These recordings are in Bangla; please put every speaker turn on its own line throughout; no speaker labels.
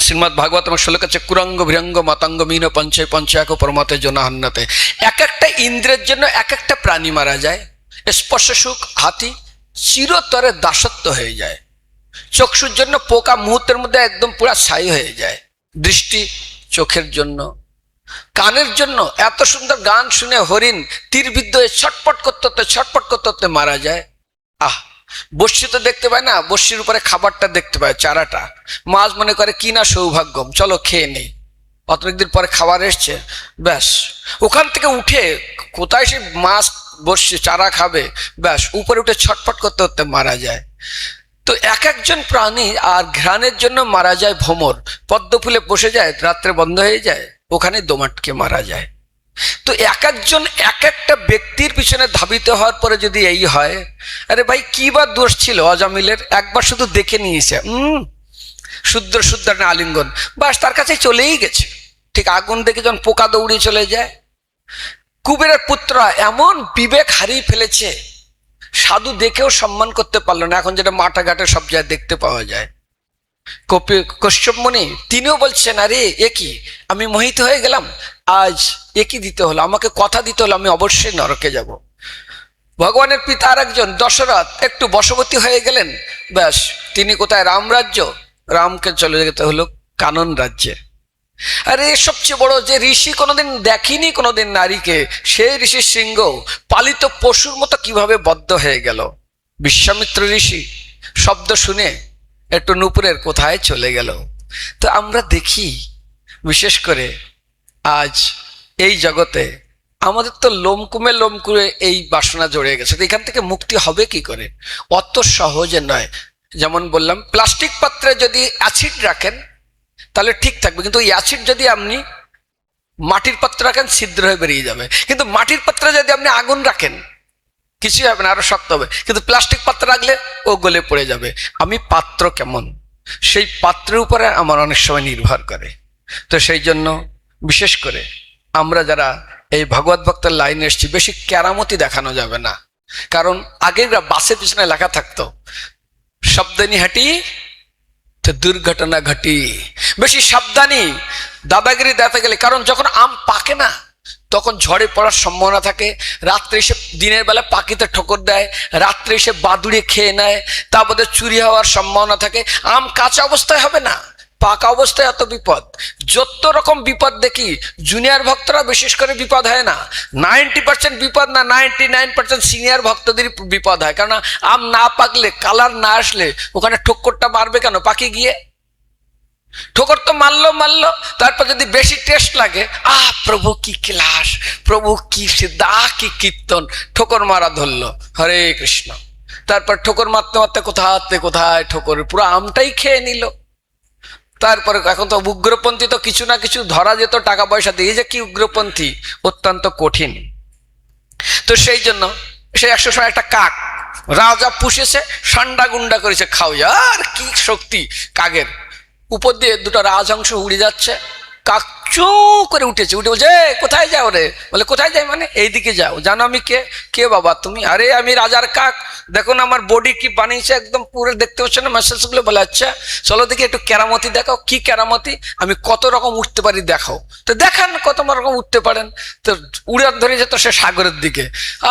শ্রীমদ্ ভাগবতম শ্লোক আছে, কুরঙ্গ ভিরঙ্গ মাতঙ্গ মিন পঞ্চয় পঞ্চায়ক পরমতে জনাহান্নতে। এক একটা ইন্দ্রের জন্য এক একটা প্রাণী মারা যায়। স্পর্শ সুখ হাতি চিরতরে দাসত্ব হয়ে যায়। চক্ষুর জন্য পোকা মুহূর্তের মধ্যে একদম পুরা ছাই হয়ে যায়। দৃষ্টি চোখের জন্য, কানের জন্য এত সুন্দর গান শুনে হরিণ তীরবিদ্ধ হয়ে ছটপট করতে মারা যায়। বস্যি তো দেখতে পায় না, বস্যির উপরে খাবারটা দেখতে পায়, চারাটা। মাছ মনে করে কি না সৌভাগ্যম, চলো খেয়ে নেই। অনেকদিন পরে খাবার এসছে, ব্যাস ওখান থেকে উঠে কোথায় সে মাছ বসছে চারা খাবে, ব্যাস উপরে উঠে ছটফট করতে মারা যায়। তো এক একজন প্রাণী। আর ঘ্রাণের জন্য মারা যায় ভ্রমর, পদ্ম ফুলে বসে যায়, রাত্রে বন্ধ হয়ে যায়, ওখানে দোমাটকে মারা যায়। তো এক একজন এক একটা ব্যক্তির পিছনে ধাবিত হওয়ার পরে যদি এই হয়, আরে ভাই কি বা দোষ ছিল অজামিলের? একবার শুধু দেখে নিয়েছে, শুদ্ধ আলিঙ্গন, বাস তার কাছে চলেই গেছে। ঠিক আগুন দেখে যখন পোকা দৌড়ে চলে যায়। কুবেরের পুত্ররা এমন বিবেক হারিয়ে ফেলেছে, সাধু দেখেও সম্মান করতে পারলো না, এখন যেটা মাঠা ঘাটে সব জায়গায় দেখতে পাওয়া যায়। কশ্যপ মুনি তিনিও বলছেন, আরে এ কি, আমি মোহিত হয়ে গেলাম, আজ একই দিতে হলো, আমাকে কথা দিতে হলো, আমি অবশ্যই নরকে যাব। ভগবানের পিতা আর একজন দশরথ একটু বশবর্তী হয়ে গেলেন, ব্যাস তিনি কোথায়, রামরাজ্য, রামকে চলে যেতে হলো কানন রাজ্যে। আরে সবচেয়ে বড় যে ঋষি কোনোদিন দেখিনি কোনোদিন নারীকে, সেই ঋষি সিংহ পালিত পশুর মতো কিভাবে বদ্ধ হয়ে গেল। বিশ্বামিত্র ঋষি শব্দ শুনে একটু নূপুরের কোথায় চলে গেল। তো আমরা দেখি বিশেষ করে আজ এই জগতে আমাদের তো লোমকুমে এই বাসনা জড়িয়ে গেছে। এখান থেকে মুক্তি হবে কি করে? অত সহজে নয়। যেমন বললাম, প্লাস্টিক পাত্রে যদি অ্যাসিড রাখেন তাহলে ঠিক থাকবে, কিন্তু ওই অ্যাসিড যদি আপনি মাটির পাত্রে রাখেন ছিদ্র হয়ে বেরিয়ে যাবে। কিন্তু মাটির পাত্রে যদি আপনি আগুন রাখেন কিছুই হবে না, আরো শক্ত হবে। কিন্তু প্লাস্টিক পাত্র রাখলে ও গলে পড়ে যাবে। আমি পাত্র কেমন, সেই পাত্রের উপরে আমার অনেক সময় নির্ভর করে। তো সেই জন্য বিশেষ করে আমরা যারা এই ভগবত ভক্তের লাইনে এসেছি, বেশি কেরামতি দেখানো যাবে না। কারণ আগের বাসের পিছনে লেখা থাকতো, সাবধানী হাঁটি তো দুর্ঘটনা ঘটি। বেশি সাবধানী দাদাগিরি দেখাতে গেলে, কারণ যখন আম পাকে না তখন ঝড়ে পড়ার সম্ভাবনা থাকে। রাত্রে এসে দিনের বেলা পাখিতে ঠোকর দেয়, রাত্রে এসে বাদুড়ে খেয়ে নেয়, তারপরে চুরি হওয়ার সম্ভাবনা থাকে। আম কাঁচা অবস্থায় হবে না, পাকা অবস্থায় এত বিপদ। যত রকম বিপদ দেখি, জুনিয়র ভক্তরা বিশেষ করে বিপদ হয় না। 90% বিপদ না, 99% সিনিয়র ভক্তদের বিপদ হয়। কারণ আম না পাকলে, কালার না আসলে ওখানে ঠোক্করটা মারবে কেন? পাখি গিয়ে ঠোকর তো মারলো, তারপর যদি বেশি টেস্ট লাগে, প্রভু কি ক্লাস, প্রভু কি সিদ্ধা, কি কীর্তন, ঠোকর মারা ধরলো, হরে কৃষ্ণ। তারপর ঠোকর মারতে কোথায় ঠোকর, পুরো আমটাই খেয়ে নিল। তারপরে এখন তো উগ্রপন্থী তো কিছু না কিছু ধরা যেত টাকা পয়সা দিয়ে, যে কি উগ্রপন্থী, অত্যন্ত কঠিন। তো সেই জন্য সে 100 সময় একটা কাক রাজা পুষেছে, সান্ডা গুন্ডা করেছে, খাও। আর কি শক্তি কাকের, উপর দিয়ে দুটো রাজহংস উড়ে যাচ্ছে, কাক চু করে উঠে বলছে, কোথায় যাও রে? বলে কোথায় যাই মানে, এইদিকে যাও। জানো আমি কে বাবা তুমি? আরে আমি রাজার কাক, দেখো না আমার বডি কি বানিয়েছে, একদম পুরো দেখতে পাচ্ছ না মাসেলস গুলো। বলে আচ্ছা চলো দেখি একটু কেরামতি দেখাও। কি কেরামতি? আমি কত রকম উঠতে পারি দেখাও। তো দেখান কত রকম উঠতে পারেন। তো উড়ান ধরে যেত সে সাগরের দিকে।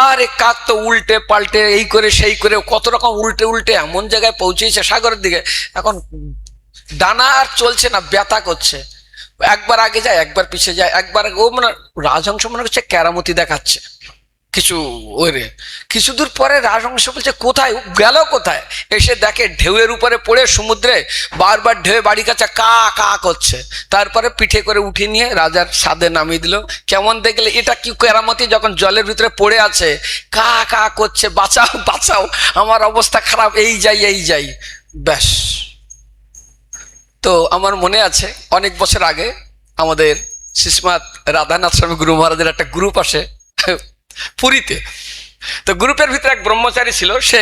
আরে কাক তো উল্টে পাল্টে এই করে সেই করে কত রকম উল্টে এমন জায়গায় পৌঁছেছে সাগরের দিকে, এখন ডানা আর চলছে না, ব্যথা করছে। একবার আগে যায়, একবার পিছিয়ে যায়, একবার ও মানে রাজহংস মনে করছে কেরামতি দেখাচ্ছে কিছু দূর পরে রাজহংস বলছে কোথায় গেল, কোথায়? এসে দেখে ঢেউয়ের উপরে পড়ে সমুদ্রে বারবার ঢেউ বাড়ি কাছে কা কা করছে। তারপরে পিঠে করে উঠে নিয়ে রাজার ছাদে নামিয়ে দিল। কেমন দেখলে, এটা কি কেরামতি? যখন জলের ভিতরে পড়ে আছে কা কা করছে, বাঁচাও আমার অবস্থা খারাপ, এই যাই, ব্যাস। তো আমার মনে আছে অনেক বছর আগে আমাদের শ্রীশ্রীমাদ রাধানাথ স্বামী গুরু মহারাজের একটা গ্রুপ আসে পুরীতে। তো গ্রুপের ভিতরে এক ব্রহ্মচারী ছিল। সে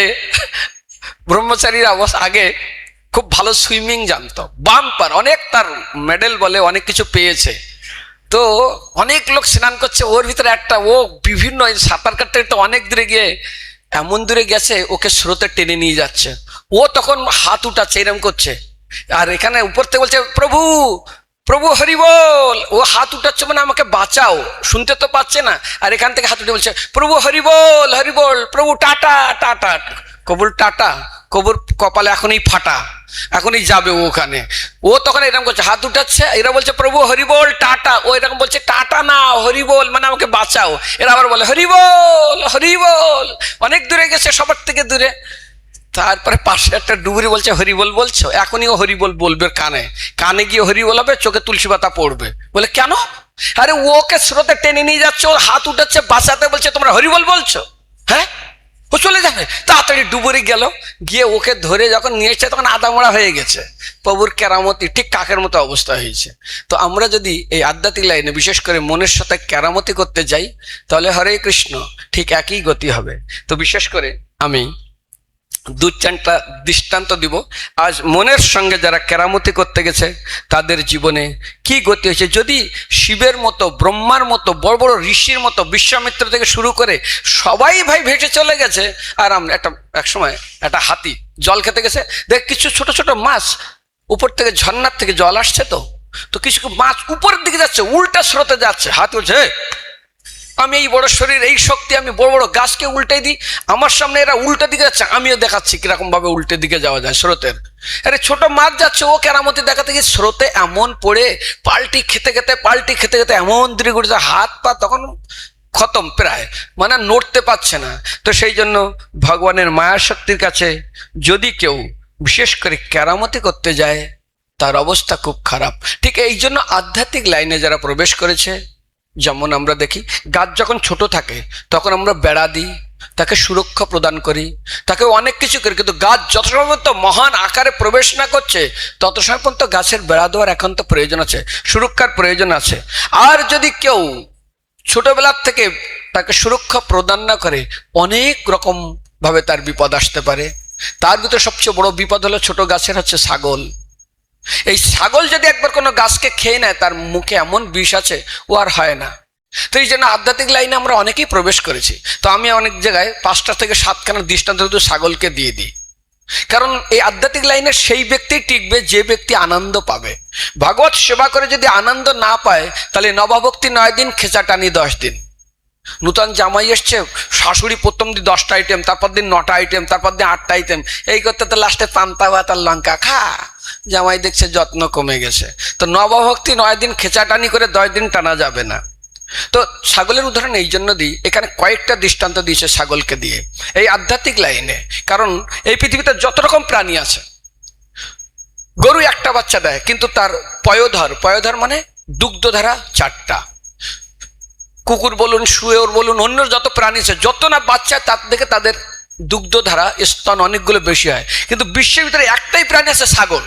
ব্রহ্মচারীর অবস্থা আগে খুব ভালো সুইমিং জানতো, বাম্পার, অনেক তার মেডেল বলে অনেক কিছু পেয়েছে। তো অনেক লোক স্নান করছে, ওর ভিতরে একটা ও বিভিন্ন সাঁতার কাটতে কাটতে অনেক দূরে গিয়ে এমন দূরে গেছে ওকে স্রোতে টেনে নিয়ে যাচ্ছে। ও তখন হাত উঠাচ্ছে, এরম করছে, আর এখানে উপর থেকে বলছে প্রভু প্রভু হরি বল, ও হাত উঠাচ্ছে মানে আমাকে বাঁচাও, শুনতে তো পাচ্ছে না। আর এখান থেকে হাত উঠে বলছে প্রভু হরি বল, প্রভু টাটা টাটা। কবুল টাটা, কবুর কপালে এখনই ফাটা, এখনই যাবে ও ওখানে। ও তখন এরকম করছে, হাত উঠাচ্ছে, এরা বলছে প্রভু হরি বল টাটা, ও এরকম বলছে টাটা না হরি বল মানে আমাকে বাঁচাও। এরা আবার বলে হরি বল, অনেক দূরে গেছে, সবার থেকে দূরে। তারপরে পাশে একটা ডুবুরি বলছে হরিবল বলছো, এখনই ও হরিবল বলবে, কানে কানে গিয়ে হরিবল হবে, চোখে তুলসী পাতা পড়বে। বলে কেন? আরে ওকে স্রোতে টেনে নিয়ে যাচ্ছে, ওর হাত উঠাচ্ছে বাঁচাতে, বলছে তোমরা হরিবল বলছো, হ্যাঁ ও চলে যাবে। তাড়াতাড়ি ডুবুরি গেল, গিয়ে ওকে ধরে যখন নিয়ে এসছে তখন আদামোড়া হয়ে গেছে। প্রভুর কেরামতি ঠিক কাকের মতো অবস্থা হয়েছে। তো আমরা যদি এই আধ্যাত্মিক লাইনে বিশেষ করে মনের সাথে কেরামতি করতে যাই, তাহলে হরে কৃষ্ণ ঠিক একই গতি হবে। তো বিশেষ করে আমি দু চারটা দৃষ্টান্ত দিব। আজ মনের সঙ্গে যারা কেরামতি করতে গেছে তাদের জীবনে কি গতি হয়েছে। যদি শিবের মতো, ব্রহ্মার মতো, বড় বড় ঋষির মতো, বিশ্বামিত্র থেকে শুরু করে সবাই ভাই ভেসে চলে গেছে, আর আমরা এক সময় একটা হাতি জল খেতে গেছে, দেখ কিছু ছোট ছোট মাছ উপর থেকে, ঝর্ণার থেকে জল আসছে, তো কিছু মাছ উপরের দিকে যাচ্ছে, উল্টা স্রোতে যাচ্ছে। হাতি বলছে আমি এই বড় শরীর, এই শক্তি, আমি বড় বড় গাছকে উল্টে দিই, আমার সামনে এরা উল্টা দিকে যাচ্ছে, আমিও দেখাচ্ছি কিরকম ভাবে উল্টে দিকে যাওয়া যায় স্রোতের। আরে ছোট মাছ যাচ্ছে, ও কেরামতি দেখাতে গিয়ে স্রোতে এমন পড়ে পাল্টি খেতে খেতে এমন দূরে ঘুরেছে, হাত পা তখন খতম প্রায়, মানে নড়তে পারছে না। তো সেই জন্য ভগবানের মায়া শক্তির কাছে যদি কেউ বিশেষ করে কেরামতি করতে যায় তার অবস্থা খুব খারাপ। ঠিক এই জন্য আধ্যাত্মিক লাইনে যারা প্রবেশ করেছে, যেমন আমরা দেখি গাছ যখন ছোট থাকে তখন আমরা বেড়া দিই, তাকে সুরক্ষা প্রদান করি, তাকে অনেক কিছু করি, কিন্তু গাছ যত সময় পর্যন্ত মহান আকারে প্রবেশ না করছে তত সময় পর্যন্ত গাছের বেড়া দেওয়ার একান্ত প্রয়োজন আছে, সুরক্ষার প্রয়োজন আছে। আর যদি কেউ ছোটবেলার থেকে তাকে সুরক্ষা প্রদান না করে, অনেক রকম ভাবে তার বিপদ আসতে পারে। তার ভিতরে সবচেয়ে বড় বিপদ হলো ছোট গাছের হচ্ছে ছাগল। এই ছাগল যদি একবার কোনো গাছকে খেয়ে নেয়, তার মুখে এমন বিষ আছে ও আর হয় না। তো এই জন্য আধ্যাত্মিক লাইনে আমরা অনেকেই প্রবেশ করেছি। তো আমি অনেক জায়গায় 5টা থেকে 7খানা দৃষ্টান্ত ছাগলকে দিয়ে দিই, কারণ এই আধ্যাত্মিক লাইনে সেই ব্যক্তি টিকবে যে ব্যক্তি আনন্দ পাবে। ভাগবত সেবা করে যদি আনন্দ না পায়, তাহলে নবাভক্তি 9 দিন, খেচা টানি 10 দিন। নূতন জামাই এসছে, শাশুড়ি প্রথম দিন 10টা আইটেম, তারপর দিন 9টা আইটেম, তারপর দিন 8টা আইটেম, এই করতে তো লাস্টে পান্তা ভাত আর লঙ্কা খা। জামাই দেখছে যত্ন কমে গেছে। তো নবভক্তি 9 দিন খেচাটানি করে 10 দিন টানা যাবে না। তো ছাগলের উদাহরণ এই জন্য দিই, এখানে কয়েকটা দৃষ্টান্ত দিয়েছে ছাগলকে দিয়ে এই আধ্যাত্মিক লাইনে। কারণ এই পৃথিবীতে যত রকম প্রাণী আছে, গরু একটা বাচ্চা দেয় কিন্তু তার পয়োধর মানে দুগ্ধধারা 4টা, কুকুর বলুন, শুয়োর বলুন, অন্য যত প্রাণী আছে, যত না বাচ্চা তার থেকে তাদের দুগ্ধধারা স্তন অনেকগুলো বেশি হয়। কিন্তু বিশ্বের ভিতরে একটাই প্রাণী আছে ছাগল,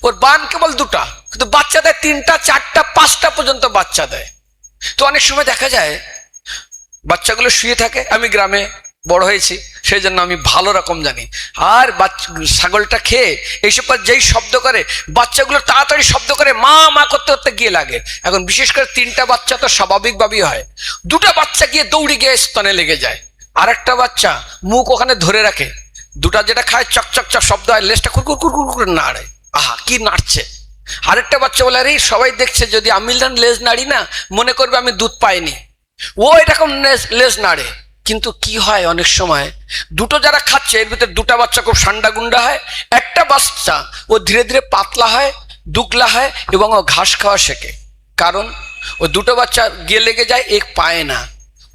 ওর বান কেবল 2টা, কিন্তু বাচ্চা দেয় 3টা 4টা 5টা পর্যন্ত বাচ্চা দেয়। তো অনেক সময় দেখা যায় বাচ্চাগুলো শুয়ে থাকে। আমি গ্রামে বড় হয়েছি, সেই জন্য আমি ভালো রকম জানি। আর ছাগলটা খেয়ে এইসব যেই শব্দ করে, বাচ্চাগুলো তাড়াতাড়ি শব্দ করে মা মা করতে করতে গিয়ে লাগে। এখন বিশেষ করে 3টা বাচ্চা তো স্বাভাবিকভাবেই হয়, 2টা বাচ্চা গিয়ে দৌড়ে গিয়ে স্তনে লেগে যায়, আর একটা বাচ্চা মুখ ওখানে ধরে রাখে। 2টা যেটা খায় চক চক চক শব্দ হয়, লেজটা কুরকুর কুরকুর করে নাড়ে, আহা কি নাড়ছে। আরেকটা বাচ্চা বলে আরে সবাই দেখছে, যদি আমি লেজ নাড়ি না মনে করবে আমি দুধ পাইনি, ও এরকম লেজ নাড়ে। কিন্তু কি হয় অনেক সময় 2টো যারা খাচ্ছে এর ভিতরে 2টা বাচ্চা খুব ঠান্ডা গুন্ডা হয়, একটা বাচ্চা ও ধীরে ধীরে পাতলা হয়, দুগলা হয় এবং ও ঘাস খাওয়া শেখে। কারণ ও 2টো বাচ্চা গিয়ে লেগে যায়, এক পায় না,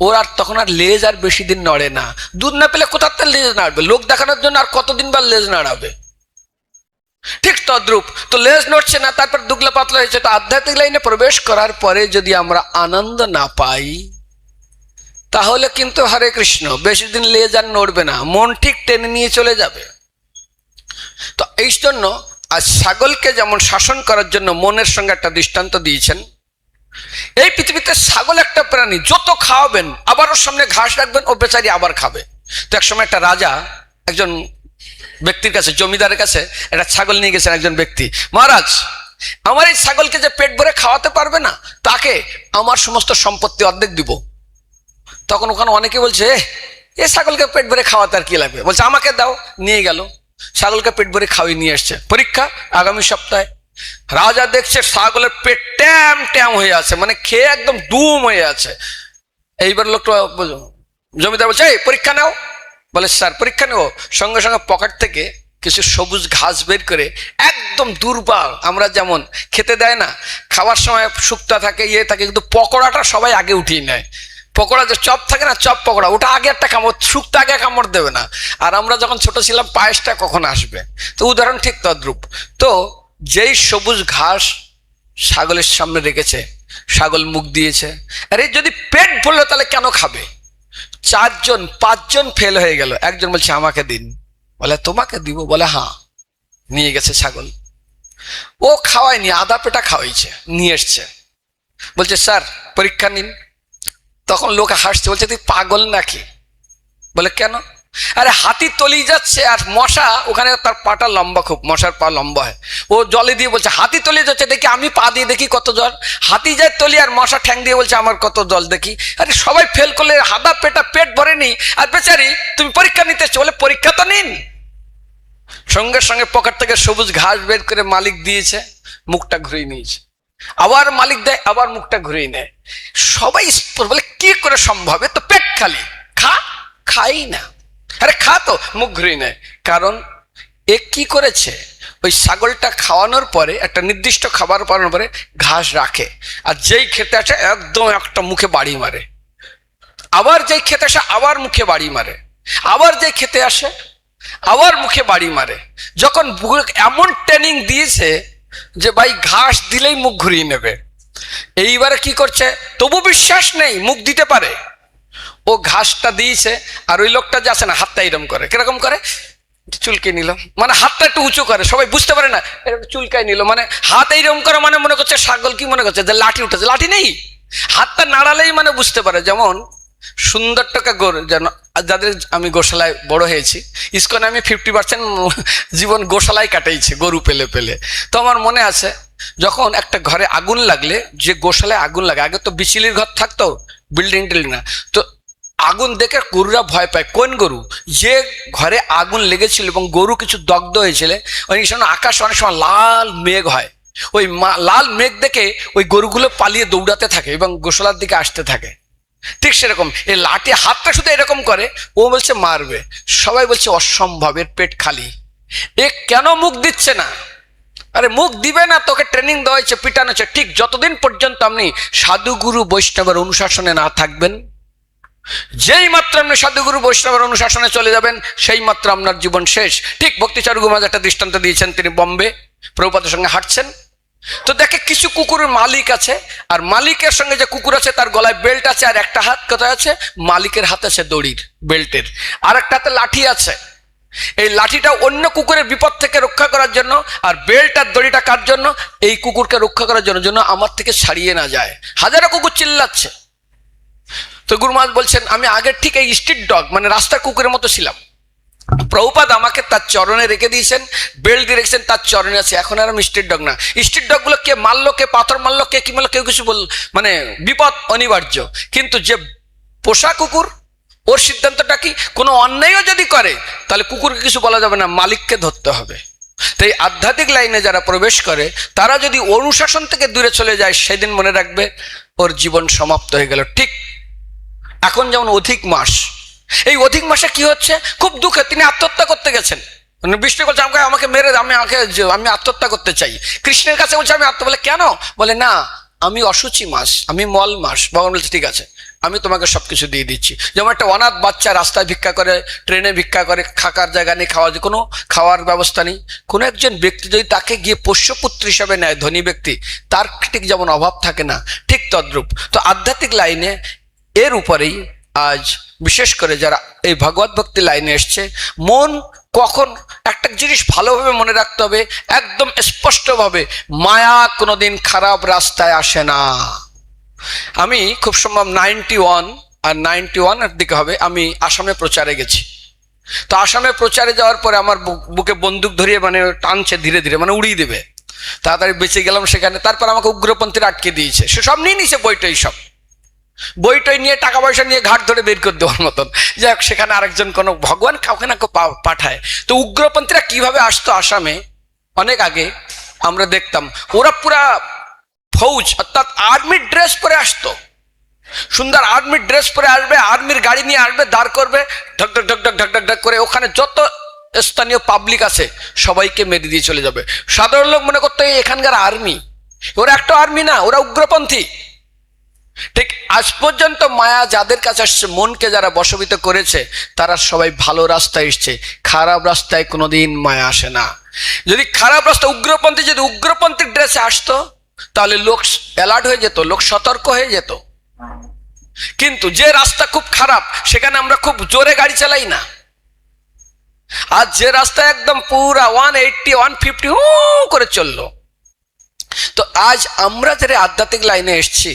ওর আর তখন আর লেজ আর বেশি দিন নড়ে না। দুধ না পেলে কোথার থেকে লেজ নাড়বে, লোক দেখানোর জন্য আর কতদিন বা লেজ নাড়াবে। ঠিক তদ্রূপ, তো লেজ নড়ছে না, তারপর দুগলা পাতলা হয়েছে। তো আধ্যাত্মিক লাইনে প্রবেশ করার পরে যদি আমরা আনন্দ না পাই, তাহলে কিন্তু হরে কৃষ্ণ বেশি দিন লেজ আর নড়বে না, মন ঠিক টেনে নিয়ে চলে যাবে। তো এই জন্য আজ ছাগলকে যেমন শাসন করার জন্য মনের সঙ্গে একটা দৃষ্টান্ত দিয়েছেন। এই পৃথিবীতে ছাগল একটা প্রাণী, যত খাওয়াবেন আবার ওর সামনে ঘাস রাখবেন, ও বেচারি আবার খাবে। তো একসময় একটা রাজা একজন ব্যক্তির কাছে, জমিদারের কাছে একটা ছাগল নিয়ে গেছেন একজন ব্যক্তি। মহারাজ, আমার এই ছাগলকে যে পেট ভরে খাওয়াতে পারবে না, তাকে আমার সমস্ত সম্পত্তি অর্ধেক দিব। তখন ওখানে অনেকে বলছে এ ছাগলকে পেট ভরে খাওয়াতে আর কি লাগবে, বলছে আমাকে দাও। নিয়ে গেল, ছাগলকে পেট ভরে খাওয়িয়ে নিয়ে এসছে, পরীক্ষা আগামী সপ্তাহে। রাজা দেখছে ছাগলের পেট ট্যাম ট্যাম হয়ে আছে, মানে খেয়ে একদম দুম হয়ে আছে। এইবার লোকটা জমিদার বলছে, এই পরীক্ষা নাও। বলে স্যার পরীক্ষা নেবো? সঙ্গে সঙ্গে পকেট থেকে কিছু সবুজ ঘাস বের করে, একদম দুর্বল, আমরা যেমন খেতে দেয় না, খাওয়ার সময় শুক্তা থাকে, ইয়ে থাকে, কিন্তু পকোড়াটা সবাই আগে উঠিয়ে নেয়। পকোড়া যে চপ থাকে না, চপ পকোড়া, ওটা আগে একটা কামড়, শুক্তা আগে কামড় দেবে না। আর আমরা যখন ছোট ছিলাম পায়েসটা কখন আসবে, তো উদাহরণ ঠিক তদ্রূপ। তো যেই সবুজ ঘাস ছাগলের সামনে রেখেছে, ছাগল মুখ দিয়েছে। আরে যদি পেট ভরলো তাহলে কেন খাবে? 4-5জন ফেল হয়ে গেল। একজন বলছে আমাকে দিন। বলে তোমাকে দিব? বলে হ্যাঁ। নিয়ে গেছে ছাগল, ও খাওয়ায়নি, আধা পেটা খাওয়াইছে, নিয়ে এসছে। বলছে স্যার পরীক্ষা নিন। তখন লোক হাসছে, বলছে তুই পাগল নাকি? বলে কেন? আরে হাতি তলিয়ে যাচ্ছে আর মশা ওখানে, তার পাটা লম্বা, খুব মশার পা লম্বা হয়, ও জলে দিয়ে বলছে হাতি তলিয়ে যাচ্ছে, দেখি আমি পা দিয়ে দেখি কত জল। হাতি যায় তলিয়ে আর মশা ঠ্যাং দিয়ে বলছে আমার কত জল দেখি। আরে সবাই ফেল করলে, হাদা পেটা পেট ভরেনি, আর বেচারি তুমি পরীক্ষা নিতে এসছো। বলে পরীক্ষা তো নিন। সঙ্গে সঙ্গে পকেট থেকে সবুজ ঘাস বের করে মালিক দিয়েছে, মুখটা ঘুরিয়ে নিয়েছে। আবার মালিক দেয়, আবার মুখটা ঘুরিয়ে নেয়। সবাই বলে কি করে সম্ভব? এ তো পেট খালি, খা। খাই না। আরে খা তো, মুখ ঘুরিয়ে নেয়। কারণ এ কি করেছে, ওই ছাগলটা খাওয়ানোর পরে, একটা নির্দিষ্ট খাবার পাওয়ানোর পরে ঘাস রাখে, আর যেই খেতে আসে একদম একটা মুখে বাড়ি মারে, আবার যেই খেতে আসে আবার মুখে বাড়ি মারে, আবার যেই খেতে আসে আবার মুখে বাড়ি মারে। যখন এমন ট্রেনিং দিয়েছে যে ভাই ঘাস দিলেই মুখ ঘুরিয়ে নেবে, এইবারে কি করছে, তবু বিশ্বাস নেই মুখ দিতে পারে। ও ঘাসটা দিয়েছে, আর ওই লোকটা যে আছে না, হাতটা এরকম করে, কিরকম করে, চুলকে নিল, মানে হাতটা একটু উঁচু করে, সবাই বুঝতে পারে না, এরকম চুলকাই নিল, মানে হাত এইরকম করে, মানে মনে করছে ছাগল কি মনে করছে যে লাঠি উঠেছে, লাঠি নেই, হাতটা নাড়ালেই মানে বুঝতে পারে। যেমন সুন্দর টাকা গরু, যেন যাদের, আমি গোশালায় বড় হয়েছি, ইস্কনে আমি 50% জীবন গোশালায় কাটাইছি গরু পেলে পেলে। তো আমার মনে আছে, যখন একটা ঘরে আগুন লাগলে, যে গোশালায় আগুন লাগে, আগে তো বিচলির ঘর থাকতো, বিল্ডিং টিল্ডিং না, তো আগুন দেখে গরুরা ভয় পায়। কোন গরু? যে ঘরে আগুন লেগেছিল এবং গরু কিছু দগ্ধ হয়েছিল, ওই সময় আকাশ অনেক সময় লাল মেঘ হয়, ওই লাল মেঘ দেখে ওই গরুগুলো পালিয়ে দৌড়াতে থাকে এবং গোশালার দিকে আসতে থাকে। ঠিক সেরকম এই লাঠি, হাতটা শুধু এরকম করে, ও বলছে মারবে, সবাই বলছে অসম্ভব, এর পেট খালি, এ কেন মুখ দিচ্ছে না? আরে মুখ দিবে না, তোকে ট্রেনিং দেওয়া হয়েছে, পিটানো হচ্ছে। ঠিক যতদিন পর্যন্ত আপনি সাধুগুরু বৈষ্ণবের অনুশাসনে না থাকবেন, যেই মাত্র আপনি সাধুগুরু বৈষ্ণবের অনুশাসনে চলে যাবেন, সেই মাত্র আপনার জীবন শেষ। ঠিক ভক্তিচারু গুরুমহারাজ একটা দৃষ্টান্ত দিয়েছেন, তিনি বোম্বে প্রভুপাদের সঙ্গে হাঁটছেন, তো দেখে কিছু কুকুরের মালিক আছে, আর মালিকের সঙ্গে যে কুকুর আছে তার গলায় বেল্ট আছে, আর একটা হাত কোথায় আছে, মালিকের হাতে আছে দড়ির বেল্টের, আর একটা হাতে লাঠি আছে। এই লাঠিটা অন্য কুকুরের বিপদ থেকে রক্ষা করার জন্য, আর বেল্ট আর দড়িটা কার জন্য? এই কুকুরকে রক্ষা করার জন্য, যেন আমার থেকে ছাড়িয়ে না যায়। হাজারো কুকুর চিল্লাচ্ছে। তো গুরু মহারাজ বলছেন, আমি আগে ঠিক এই স্ট্রিট ডগ, মানে রাস্তার কুকুরের মতো ছিলাম। প্রভুপাদ আমাকে তার চরণে রেখে দিয়েছেন, বেল্ট দিয়ে রেখেছেন, তার চরণে আছে। এখন আর আমি স্ট্রিট ডগ না। স্ট্রিট ডগ গুলো কে মারলো, কে পাথর মারলো, কে কি মারলো, কেউ কিছু বল, মানে বিপদ অনিবার্য। কিন্তু যে পোষা কুকুর, ওর সিদ্ধান্তটা কি, কোনো অন্যায়ও যদি করে তাহলে কুকুরকে কিছু বলা যাবে না, মালিককে ধরতে হবে। তো এই আধ্যাত্মিক লাইনে যারা প্রবেশ করে, তারা যদি অনুশাসন থেকে দূরে চলে যায়, সেদিন মনে রাখবে ওর জীবন সমাপ্ত হয়ে গেল। ঠিক এখন যেমন অধিক মাস, এই অধিক মাসে কি হচ্ছে, খুব দুঃখে তিনি আত্মহত্যা করতে গেছেন। বিষ্ণু বলছে আমাকে মেরে, আমি আত্মহত্যা করতে চাই। কৃষ্ণের কাছে বলছে আমি বলে কেন? বলে না, আমি অসুচি মাস, আমি মল মাস। ভগবান বলছে ঠিক আছে, আমি তোমাকে সবকিছু দিয়ে দিচ্ছি। যেমন একটা অনাথ বাচ্চা রাস্তায় ভিক্ষা করে, ট্রেনে ভিক্ষা করে, থাকার জায়গা নেই, কোনো খাওয়ার ব্যবস্থা নেই, কোনো একজন ব্যক্তি যদি তাকে গিয়ে পোষ্যপুত্র হিসাবে নেয়, ধনী ব্যক্তি, তার ঠিক যেমন অভাব থাকে না, ঠিক তদ্রূপ। তো আধ্যাত্মিক লাইনে এর উপরেই আজ বিশেষ করে যারা এই ভগবত ভক্তি লাইনে এসছে, মন কখন একটা জিনিস ভালোভাবে মনে রাখতে হবে, একদম স্পষ্টভাবে, মায়া কোনোদিন খারাপ রাস্তায় আসে না। আমি খুব সম্ভব 91 এর দিকে হবে, আমি আসামে প্রচারে গেছি। তো আসামে প্রচারে যাওয়ার পরে আমার বুকে বন্দুক ধরিয়ে মানে টানছে ধীরে ধীরে, মানে উড়িয়ে দেবে। তাড়াতাড়ি বেঁচে গেলাম সেখানে। তারপর আমাকে উগ্রপন্থীরা আটকে দিয়েছে, সে সব নিয়ে নিছে, বইটাই সব। বইটই নিয়ে টাকা পয়সা নিয়ে ঘাট ধরে বের করে দেওয়ার মতন। যাই হোক, সেখানে আরেকজন কোনো ভগবান কাউকে না পাঠায়। তো উগ্রপন্থীরা কিভাবে আসতো আসামে, অনেক আগে আমরা দেখতাম ওরা পুরা ফৌজ অর্থাৎ আর্মির ড্রেস পরে আসতো, সুন্দর আর্মির ড্রেস পরে আসবে, আর্মির গাড়ি নিয়ে আসবে, দাঁড় করবে, ঢক ঢক ঢক ঢক ঢক ঢক ঢক করে ওখানে যত স্থানীয় পাবলিক আছে সবাইকে মেরে দিয়ে চলে যাবে। সাধারণ লোক মনে করতো এখানকার আর্মি, ওরা একটা আর্মি না, ওরা উগ্রপন্থী। ঠিক আজ পর্যন্ত মায়া যাদের কাছে আসছে, মনকে যারা বশীভূত করেছে, তারা সবাই ভালো রাস্তায় এসছে, খারাপ রাস্তায় কোনোদিন মায়া আসে না। যদি খারাপ রাস্তা উগ্রপন্থী, যদি উগ্রপন্থীর ড্রেসে আসতো তাহলে লোক অ্যালার্ট হয়ে যেত, লোক সতর্ক হয়ে যেত। কিন্তু যে রাস্তা খুব খারাপ সেখানে আমরা খুব জোরে গাড়ি চালাই না, আর যে রাস্তা একদম পুরা 180 150 করে চললো। তো আজ আমরা যারা আধ্যাত্মিক লাইনে এসছি,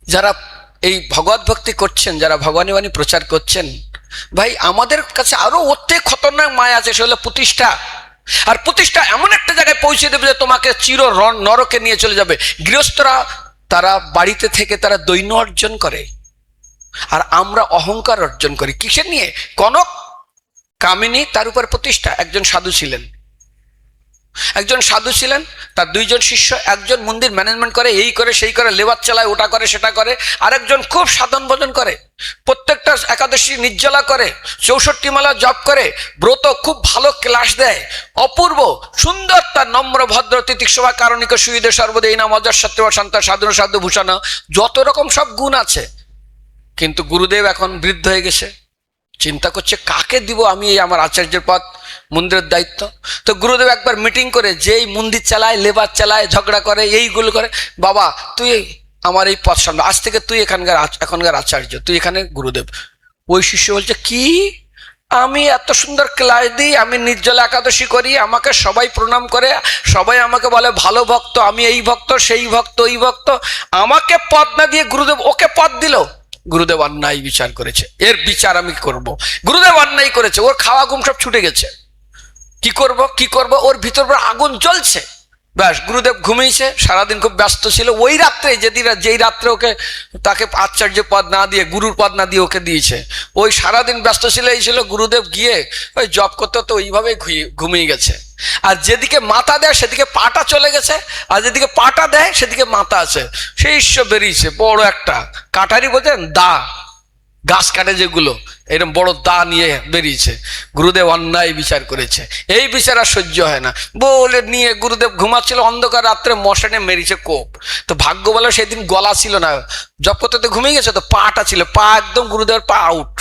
যারা এই ভগবত ভক্তি করছেন, যারা ভগবানী বাণী প্রচার করছেন, ভাই আমাদের কাছে আরো অত্যে খতরনাক মায়া আছে, সে হলো প্রতিষ্ঠা। আর প্রতিষ্ঠা এমন একটা জায়গায় পৌঁছে দেবে যে তোমাকে চির নরকে নিয়ে চলে যাবে। গৃহস্থরা তারা বাড়িতে থেকে তারা দৈন্য অর্জন করে, আর আমরা অহংকার অর্জন করি। কিসের নিয়ে? কনক কামিনী, তার উপর প্রতিষ্ঠা। একজন সাধু ছিলেন, তার দুইজন শিষ্য, একজন মন্দির ম্যানেজমেন্ট করে, এই করে সেই করে, লেবার চালায়, ওটা করে সেটা করে, আরেকজন খুব সাধন ভজন করে, প্রত্যেকটা একাদশী নির্জলা করে, 64 মালা জপ করে, ব্রত খুব ভালো ক্লাস দেয়, অপূর্ব সুন্দর, তার নম্র ভদ্র তিতিক শোভা কারণিক সুবিধে সর্বদা এই নাম অজর সত্য শান্ত সাধু সাধু ভূষণ, যত রকম সব গুণ আছে। কিন্তু গুরুদেব এখন বৃদ্ধ হয়ে গেছে, চিন্তা করছে কাকে দিব আমি এই আমার আচার্যের পদ, মন্দিরের দায়িত্ব। তো গুরুদেব একবার মিটিং করে, যেই মন্দির চালায়, লেবার চালায়, ঝগড়া করে, এইগুলো করে, বাবা তুই আমার এই পদ সামনে, আজ থেকে তুই এখনকার আচার্য, তুই এখানে গুরুদেব। ওই শিষ্য বলছে, কি আমি এত সুন্দর ক্লাস দিই, আমি নির্জলা একাদশী করি, আমাকে সবাই প্রণাম করে, সবাই আমাকে বলে ভালো ভক্ত, আমি এই ভক্ত সেই ভক্ত ওই ভক্ত, আমাকে পদ না দিয়ে গুরুদেব ওকে পদ দিল। গুরুদেব অন্যায় বিচার করেছে, এর বিচার আমি করব। গুরুদেব অন্যায় করেছে, ওর খাওয়া ঘুম সব ছুটে গেছে, কি করব, ওর ভিতর আগুন জ্বলছে। ব্যাস, গুরুদেব ঘুমিয়েছে, সারাদিন খুব ব্যস্ত ছিল। ওই রাত্রে যেই রাত্রে ওকে তাকে আচার্য পদ না দিয়ে, গুরুর পদ না দিয়ে ওকে দিয়েছে, ওই সারাদিন ব্যস্ত ছিল, এই ছিল। গুরুদেব গিয়ে ওই জপ করতে তো ওইভাবেই ঘুমিয়ে গেছে। আর যেদিকে মাথা দেয় সেদিকে পাটা চলে গেছে, আর যেদিকে পাটা দেয় সেদিকে মাথা আছে। সেই ঈশ্বর বেরিয়েছে বড় একটা কাটারি, বলছেন দা, গাছ কাটে যেগুলো, এরকম বড় দা নিয়ে বেরিয়েছে। গুরুদেব অন্যায় বিচার করেছে, এই বিচার আর সহ্য হয় না বলে নিয়ে গুরুদেব ঘুমাচ্ছিল, অন্ধকার রাত্রে মশানে মেরেছে কোপ। তো ভাগ্য বলে সেদিন গলা ছিল না, জপ করতে তো ঘুমিয়ে গেছে, তো পাটা ছিল, পা একদম গুরুদেবের পা আউট।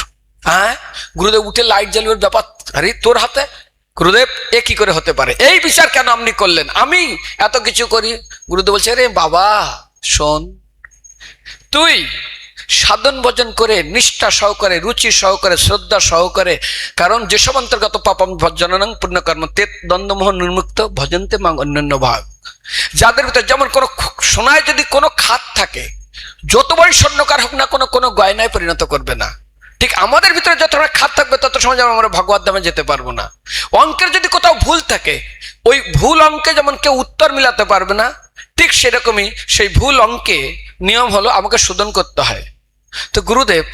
হ্যাঁ, গুরুদেব উঠে লাইট জ্বালিয়ে, ব্যাপার, আরে তোর হাতে? গুরুদেব এ কি করে হতে পারে, এই বিচার কেন আপনি করলেন, আমি এত কিছু করি। গুরুদেব বলছে, রে বাবা শোন, তুই সাধন ভজন করে, নিষ্ঠা সহকারে, রুচি সহকারে, শ্রদ্ধা সহকারে, কারণ যেসব অন্তর্গত পাপম ভজনং পুণ্যকর্ম তে দ্বন্দ্বমোহ নির্মুক্ত ভজন্তে মাং অন্যান্য ভাগ, যাদের ভিতরে যেমন কোনো সোনায় যদি কোনো খাত থাকে, যত বড় স্বর্ণকার হোক না কোনো গয়নায় পরিণত করবে না। ঠিক আমাদের ভিতরে যত খাত থাকবে তত সময় যেমন আমরা ভগবত ধামে যেতে পারবো না। অঙ্কের যদি কোথাও ভুল থাকে, ওই ভুল অঙ্কে যেমন কেউ উত্তর মিলাতে পারবে না, ঠিক সেরকমই সেই ভুল অঙ্কে নিয়ম হলো আমাকে শোধন করতে হয়। তো গুরুদেব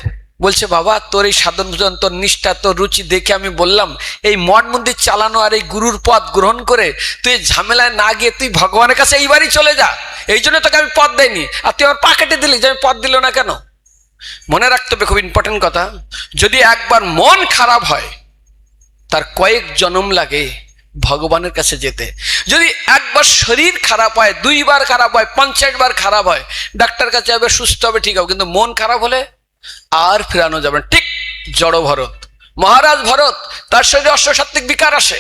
বলছে, বাবা তোর এই সাধন ভজন, তোর নিষ্ঠা, তোর রুচি দেখে আমি বললাম এই মঠ মন্দির চালানো আর এই গুরুর পদ গ্রহণ করে তুই ঝামেলায় না গিয়ে তুই ভগবানের কাছে এইবারই চলে যা, এই জন্য তোকে আমি পদ দেয়নি। আর তুই আমার পা কেটে দিলি, যে আমি পদ দিল না কেন? মনে রাখতে হবে, খুব ইম্পর্টেন্ট কথা, যদি একবার মন খারাপ হয় তার কয়েক জন্ম লাগে ভগবানের কাছে যেতে। যদি একবার শরীর খারাপ হয়, 2 বার খারাপ হয়, 50 বার খারাপ হয়, ডাক্তার কাছে যাবে, সুস্থ হবে, ঠিক হবে, কিন্তু মন খারাপ হলে আর ফেরানো যাবে না। ঠিক জড় ভরত, মহারাজ ভরত, তার শরীরে অষ্টসাত্ত্বিক বিকার আসে,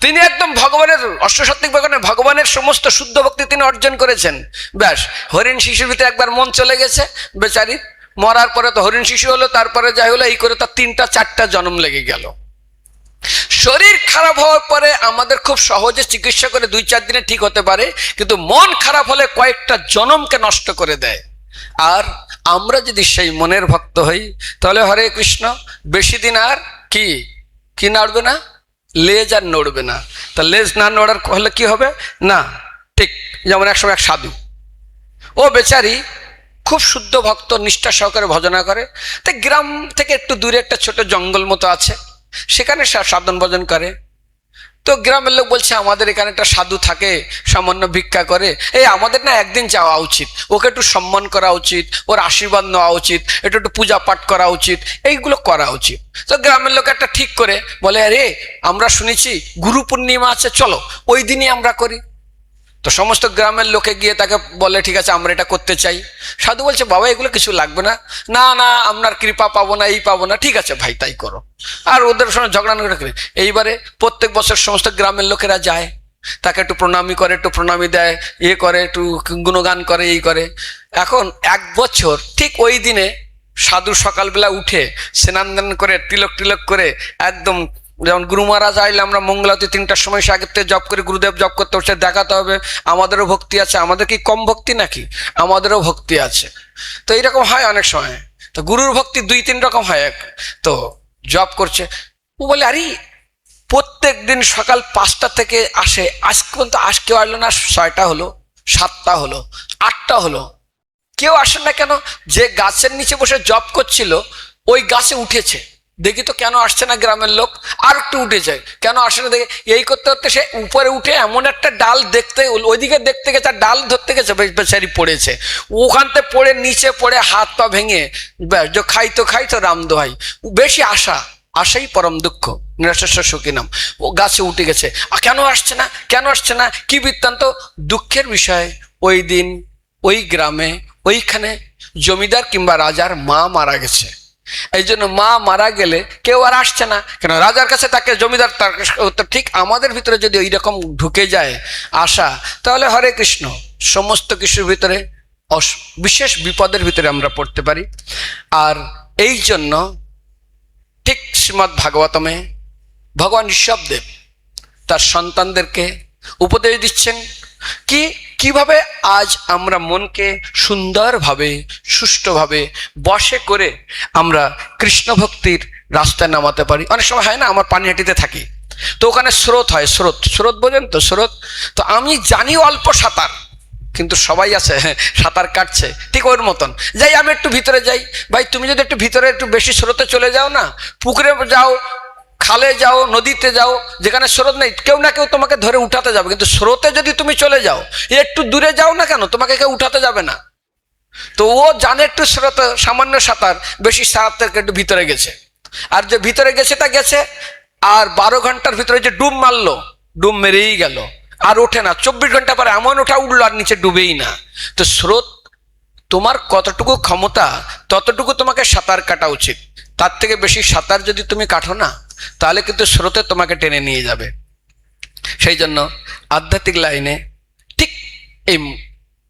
তিনি একদম ভগবানের অষ্টসাত্ত্বিক বিকারে ভগবানের সমস্ত শুদ্ধ ভক্তি তিনি অর্জন করেছেন। ব্যাস, হরিণ শিশুর ভিতরে একবার মন চলে গেছে বেচারি, মরার পরে তো হরিণ শিশু হলো, তারপরে যাই হলো, এই করে তার 3টা 4টা জন্ম লেগে গেল। শরীর খারাপ হওয়ার পরে আমাদের খুব সহজে চিকিৎসা করে 2-4 দিনে ঠিক হতে পারে, কিন্তু মন খারাপ হলে কয়েকটা জন্মকে নষ্ট করে দেয়। আর আমরা যদি সেই মনের ভক্ত হই তাহলে হরে কৃষ্ণ, বেশি দিন আর কি নাড়বে না, লেজ আর নড়বে না। তা লেজ না নড়ার হলে কি হবে না, ঠিক যেমন একসময় এক সাধু, ও বেচারি খুব শুদ্ধ ভক্ত, নিষ্ঠা সহকারে ভজনা করে। তাই গ্রাম থেকে একটু দূরে একটা ছোট জঙ্গল মতো আছে, সেখানে সাধন ভজন করে। তো গ্রামের লোক বলছে আমাদের এখানে একটা সাধু থাকে, সামান্য ভিক্ষা করে, এই আমাদের না একদিন যাওয়া উচিত, ওকে একটু সম্মান করা উচিত, ওর আশীর্বাদ নেওয়া উচিত, একটু একটু পূজা পাঠ করা উচিত, এইগুলো করা উচিত। তো গ্রামের লোক একটা ঠিক করে বলে, আরে আমরা শুনেছি গুরু পূর্ণিমা আছে, চলো ওই দিনই আমরা করি। তো সমস্ত গ্রামের লোকে গিয়ে তাকে বলে, ঠিক আছে আমরা এটা করতে চাই। সাধু বলছে, বাবা এগুলো কিছু লাগবে না, না না আপনার কৃপা পাবো না, এই পাবো না, ঠিক আছে ভাই তাই করো। আর ওদের সঙ্গে ঝগড়া করে এইবারে প্রত্যেক বছর সমস্ত গ্রামের লোকেরা যায়, তাকে একটু প্রণামী করে, একটু প্রণামী দেয়, ইয়ে করে, একটু গুণগান করে, এই করে। এখন এক বছর ঠিক ওই দিনে সাধু সকালবেলা উঠে স্নান দান করে তিলক টিলক করে একদম, যেমন গুরু মহারাজ আইলে আমরা মঙ্গলাতে 3টার সময় সে আগের থেকে জপ করি, গুরুদেব জপ করতে হচ্ছে, দেখাতে হবে আমাদেরও ভক্তি আছে, আমাদের কি কম ভক্তি নাকি, আমাদেরও ভক্তি আছে। তো এইরকম হয় অনেক সময়। তো গুরুর ভক্তি 2-3 রকম হয়। তো জপ করছে, ও বলে আরে প্রত্যেক দিন সকাল 5টা থেকে আসে, আজ পর্যন্ত কেউ আসলো না, 6টা হলো, 7টা হলো, 8টা হলো, কেউ আসেন না কেন? যে গাছের নিচে বসে জপ করছিল ওই গাছে উঠেছে, দেখি তো কেন আসছে না গ্রামের লোক, আর একটু উঠে যায়, কেন আসে না দেখে, এই করতে করতে সে উপরে উঠে এমন একটা ডাল দেখতে, ওইদিকে দেখতে গেছে, ডাল ধরতে গেছে, বেচারি পড়েছে, ওখানতে পড়ে নিচে পড়ে হাত পা ভেঙে, যে খাই তো রাম দোহাই, বেশি আশাই পরম দুঃখ, নিরাশেশ্বর সুখী নাম, ও গাছে উঠে গেছে। কেন আসছে না, কেন আসছে না, কি বৃত্তান্ত? দুঃখের বিষয়, ওই দিন ওই গ্রামে ওইখানে জমিদার কিংবা রাজার মা মারা গেছে। এই জন্য মা মারা গেলে কেউ আর আসছে না, কেন রাজার কাছে তাকে, জমিদার তার। ঠিক আমাদের ভিতরে যদি ওই রকম ঢুকে যায় আশা, তাহলে হরে কৃষ্ণ সমস্ত কিছুর ভিতরে বিশেষ বিপদের ভিতরে আমরা পড়তে পারি। আর এই জন্য ঠিক শ্রীমদ্ ভাগবতমে ভগবান ঋষভদেব তার সন্তানদেরকে উপদেশ দিচ্ছেন কিভাবে আজ আমরা মনকে সুন্দরভাবে সুষ্ঠুভাবে বশে করে আমরা কৃষ্ণ ভক্তির রাস্তায় নামাতে পারি। অনেক সময় হয় না, আমার পানিহাটিতে থাকি, তো ওখানে স্রোত হয়, স্রোত বোঝেন তো, স্রোত। তো আমি জানি অল্প সাঁতার, কিন্তু সবাই আছে সাঁতার কাটছে, ঠিক ওর মতন যাই, আমি একটু ভিতরে যাই। ভাই তুমি যদি একটু ভিতরে একটু বেশি স্রোতে চলে যাও না, পুকুরে যাও, খালে যাও, নদীতে যাও, যেখানে স্রোত নেই, কেউ না কেউ তোমাকে ধরে উঠাতে যাবে। কিন্তু স্রোতে যদি তুমি চলে যাও, একটু দূরে যাও না কেন, তোমাকে কেউ উঠাতে যাবে না। তো ও জানে একটু স্রোতে সামান্য সাঁতার, বেশি সাঁতার থেকে একটু ভিতরে গেছে। আর যে ভিতরে গেছে তা গেছে, আর 12 ঘন্টার ভিতরে যে ডুব মারলো, ডুব মেরেই গেল, আর ওঠে না। 24 ঘন্টা পরে এমন ওঠা উঠলো আর নিচে ডুবেই না। তো স্রোত, তোমার কতটুকু ক্ষমতা ততটুকু তোমাকে সাঁতার কাটা উচিত। তার থেকে বেশি সাঁতার যদি তুমি কাটো না, তাহলে কিন্তু স্রোতে তোমাকে টেনে নিয়ে যাবে। সেই জন্য আধ্যাত্মিক লাইনে ঠিক এই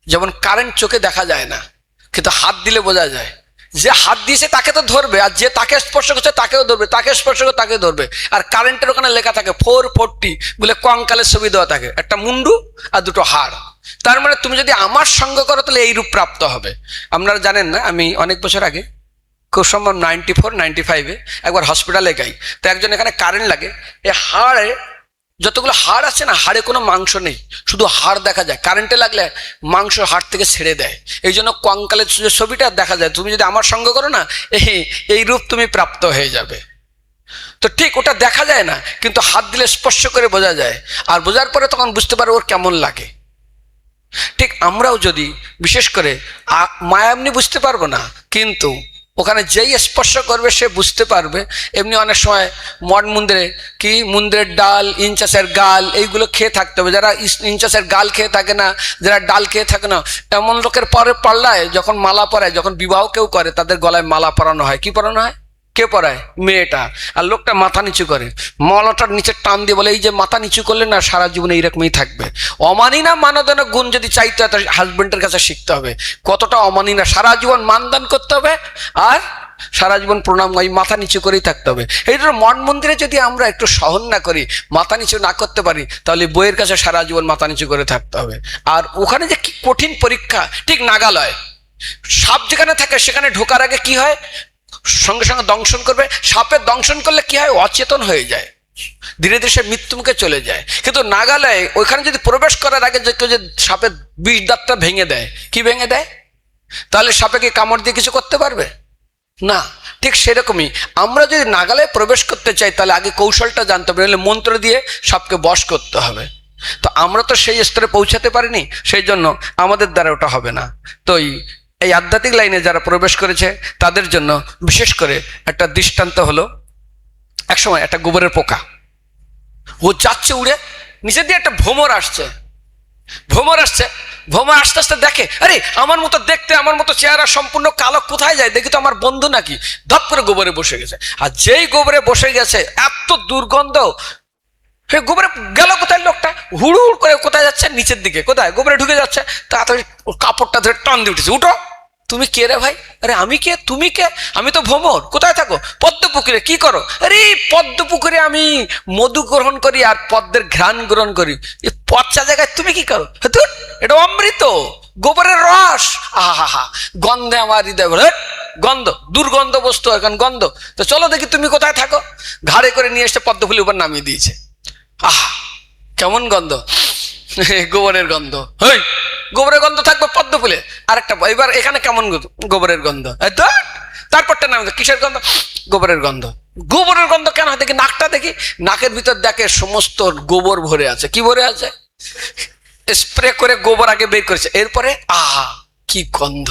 যেমন কারেন্ট চোখে দেখা যায় না, কিন্তু হাত দিলে বোঝা যায়। যে হাত দিয়েছে তাকে তো ধরবে, আর যে তাকে স্পর্শ করছে তাকেও ধরবে, তাকে স্পর্শ করে তাকে ধরবে। আর কারেন্টের ওখানে লেখা থাকে 440, বলে কঙ্কালের ছবি দেওয়া থাকে, একটা মুন্ডু আর 2টো হাড়। তার মানে তুমি যদি আমার সঙ্গ করো তাহলে এই রূপ প্রাপ্ত হবে। আপনারা জানেন না, আমি অনেক বছর আগে, খুব সম্ভব 94-95-এ একবার হসপিটালে যাই। তো একজন এখানে কারেন্ট লাগে, এই হাড়ে যতগুলো হাড় আছে না, হাড়ে কোনো মাংস নেই, শুধু হাড় দেখা যায়। কারেন্টে লাগলে মাংস হাড় থেকে ছেড়ে দেয়, এই জন্য কঙ্কালের ছবিটা দেখা যায়। তুমি যদি আমার সঙ্গ করো না, এই রূপ তুমি প্রাপ্ত হয়ে যাবে। তো ঠিক ওটা দেখা যায় না, কিন্তু হাত দিলে স্পর্শ করে বোঝা যায়, আর বোঝার পরে তখন বুঝতে পারো ওর কেমন লাগে। ঠিক আমরাও যদি বিশেষ করে মায়া এমনি বুঝতে পারবো না, কিন্তু ওখানে যেই স্পর্শ করবে সে বুঝতে পারবে। এমনি অনেক সময় মঠ মন্দিরে কি মন্দিরের ডাল, ইনচাসের গাল, এইগুলো খেয়ে থাকতে হবে। যারা ইনচাসের গাল খেয়ে থাকে না, যারা ডাল খেয়ে থাকে না, এমন লোকের পরে পাল্লায় যখন মালা পরায়, যখন বিবাহ কেউ করে তাদের গলায় মালা পরানো হয়। কি পরানো হয়? কে পরায়? মেয়েটা। আর লোকটা মাথা নিচু করে, মালাটার নিচে টান দিয়ে বলে, এই যে মাথা নিচু করলে না সারা জীবনে এইরকমই থাকবে। অমানি না মানদানের গুণ যদি চাইতে হয় তার হাজবেন্ডের কাছে শিখতে হবে কতটা অমানি না, সারা জীবন মানদান করতে হবে আর সারা জীবন প্রণাম, ওই মাথা নিচু করেই থাকতে হবে। এই জন্য মঠ মন্দিরে যদি আমরা একটু সহন না করি, মাথা নিচু না করতে পারি, তাহলে বইয়ের কাছে সারা জীবন মাথা নিচু করে থাকতে হবে। আর ওখানে যে কি কঠিন পরীক্ষা, ঠিক নাগালয় সাপ যেখানে থাকে সেখানে ঢোকার আগে কি হয়, সঙ্গে সঙ্গে দংশন করবে। সাপের দংশন করলে কি হয়, অচেতন হয়ে যায়, ধীরে ধীরে সে মৃত্যুমুখে চলে যায়। কিন্তু নাগালয়ে ওইখানে যদি প্রবেশ করার আগে যে কেউ যে সাপের বিষ দাঁতটা ভেঙে দেয়, কি ভেঙে দেয়? তাহলে সাপে কি কামড় দিয়ে কিছু করতে পারবে না। ঠিক সেরকমই আমরা যদি নাগালে প্রবেশ করতে চাই তাহলে আগে কৌশলটা জানতে হবে, নাহলে মন্ত্র দিয়ে সাপকে বশ করতে হবে। তো আমরা তো সেই স্তরে পৌঁছাতে পারিনি, সেই জন্য আমাদের দ্বারা ওটা হবে না। তো এই আধ্যাত্মিক লাইনে যারা প্রবেশ করেছে তাদের জন্য বিশেষ করে একটা দৃষ্টান্ত হলো, একসময় একটা গোবরের পোকা, ও যাচ্ছে উড়ে, নিচে দিয়ে একটা ভ্রমর আসছে, ভ্রমর আস্তে আস্তে দেখে, আরে আমার মতো দেখতে, আমার মতো চেহারা, সম্পূর্ণ কালো, কোথায় যায় দেখি তো আমার বন্ধু নাকি, ধপ করে গোবরে বসে গেছে। আর যেই গোবরে বসে গেছে এত দুর্গন্ধ, সে গোবরে গেল কোথায়, লোকটা হুড় হুড় করে কোথায় যাচ্ছে, নিচের দিকে, কোথায় গোবরে ঢুকে যাচ্ছে। তাড়াতাড়ি কাপড়টা ধরে টান দিয়ে উঠেছে, উঠো, তুমি কে রে ভাই? আরে আমি কে, তুমি কে? আমি তো ভ্রমর। কোথায় থাকো? পদ্মপুকুরে। কি করো? আরে পদ্মপুকুরে আমি মধু গ্রহণ করি আর পদ্মের ঘ্রাণ গ্রহণ করি। এই পচা জায়গায় তুমি কি করো? এটা অমৃত, গোবরের রস, আহা হা, গন্ধে আমার হৃদয় ভরে, গন্ধ, দুর্গন্ধ বস্তু, এখন গন্ধ। তো চলো দেখি তুমি কোথায় থাকো। ঘাড়ে করে নিয়ে এসে পদ্মফুলের উপর নামিয়ে দিয়েছে। আহা, কেমন গন্ধ, গোবরের গন্ধ। হই, গোবরের গন্ধ থাকবে পদ্ম ফুলে, আরেকটা এবার এখানে কেমন গোবরের গন্ধ। তারপরটা নাম কিসের গন্ধ? গোবরের গন্ধ। গোবরের গন্ধ কেন হয় দেখি, নাকটা দেখি, নাকের ভিতর দেখে সমস্ত গোবর ভরে আছে। কি ভরে আছে? স্প্রে করে গোবর আগে বের করেছে, এরপরে আহা কি গন্ধ।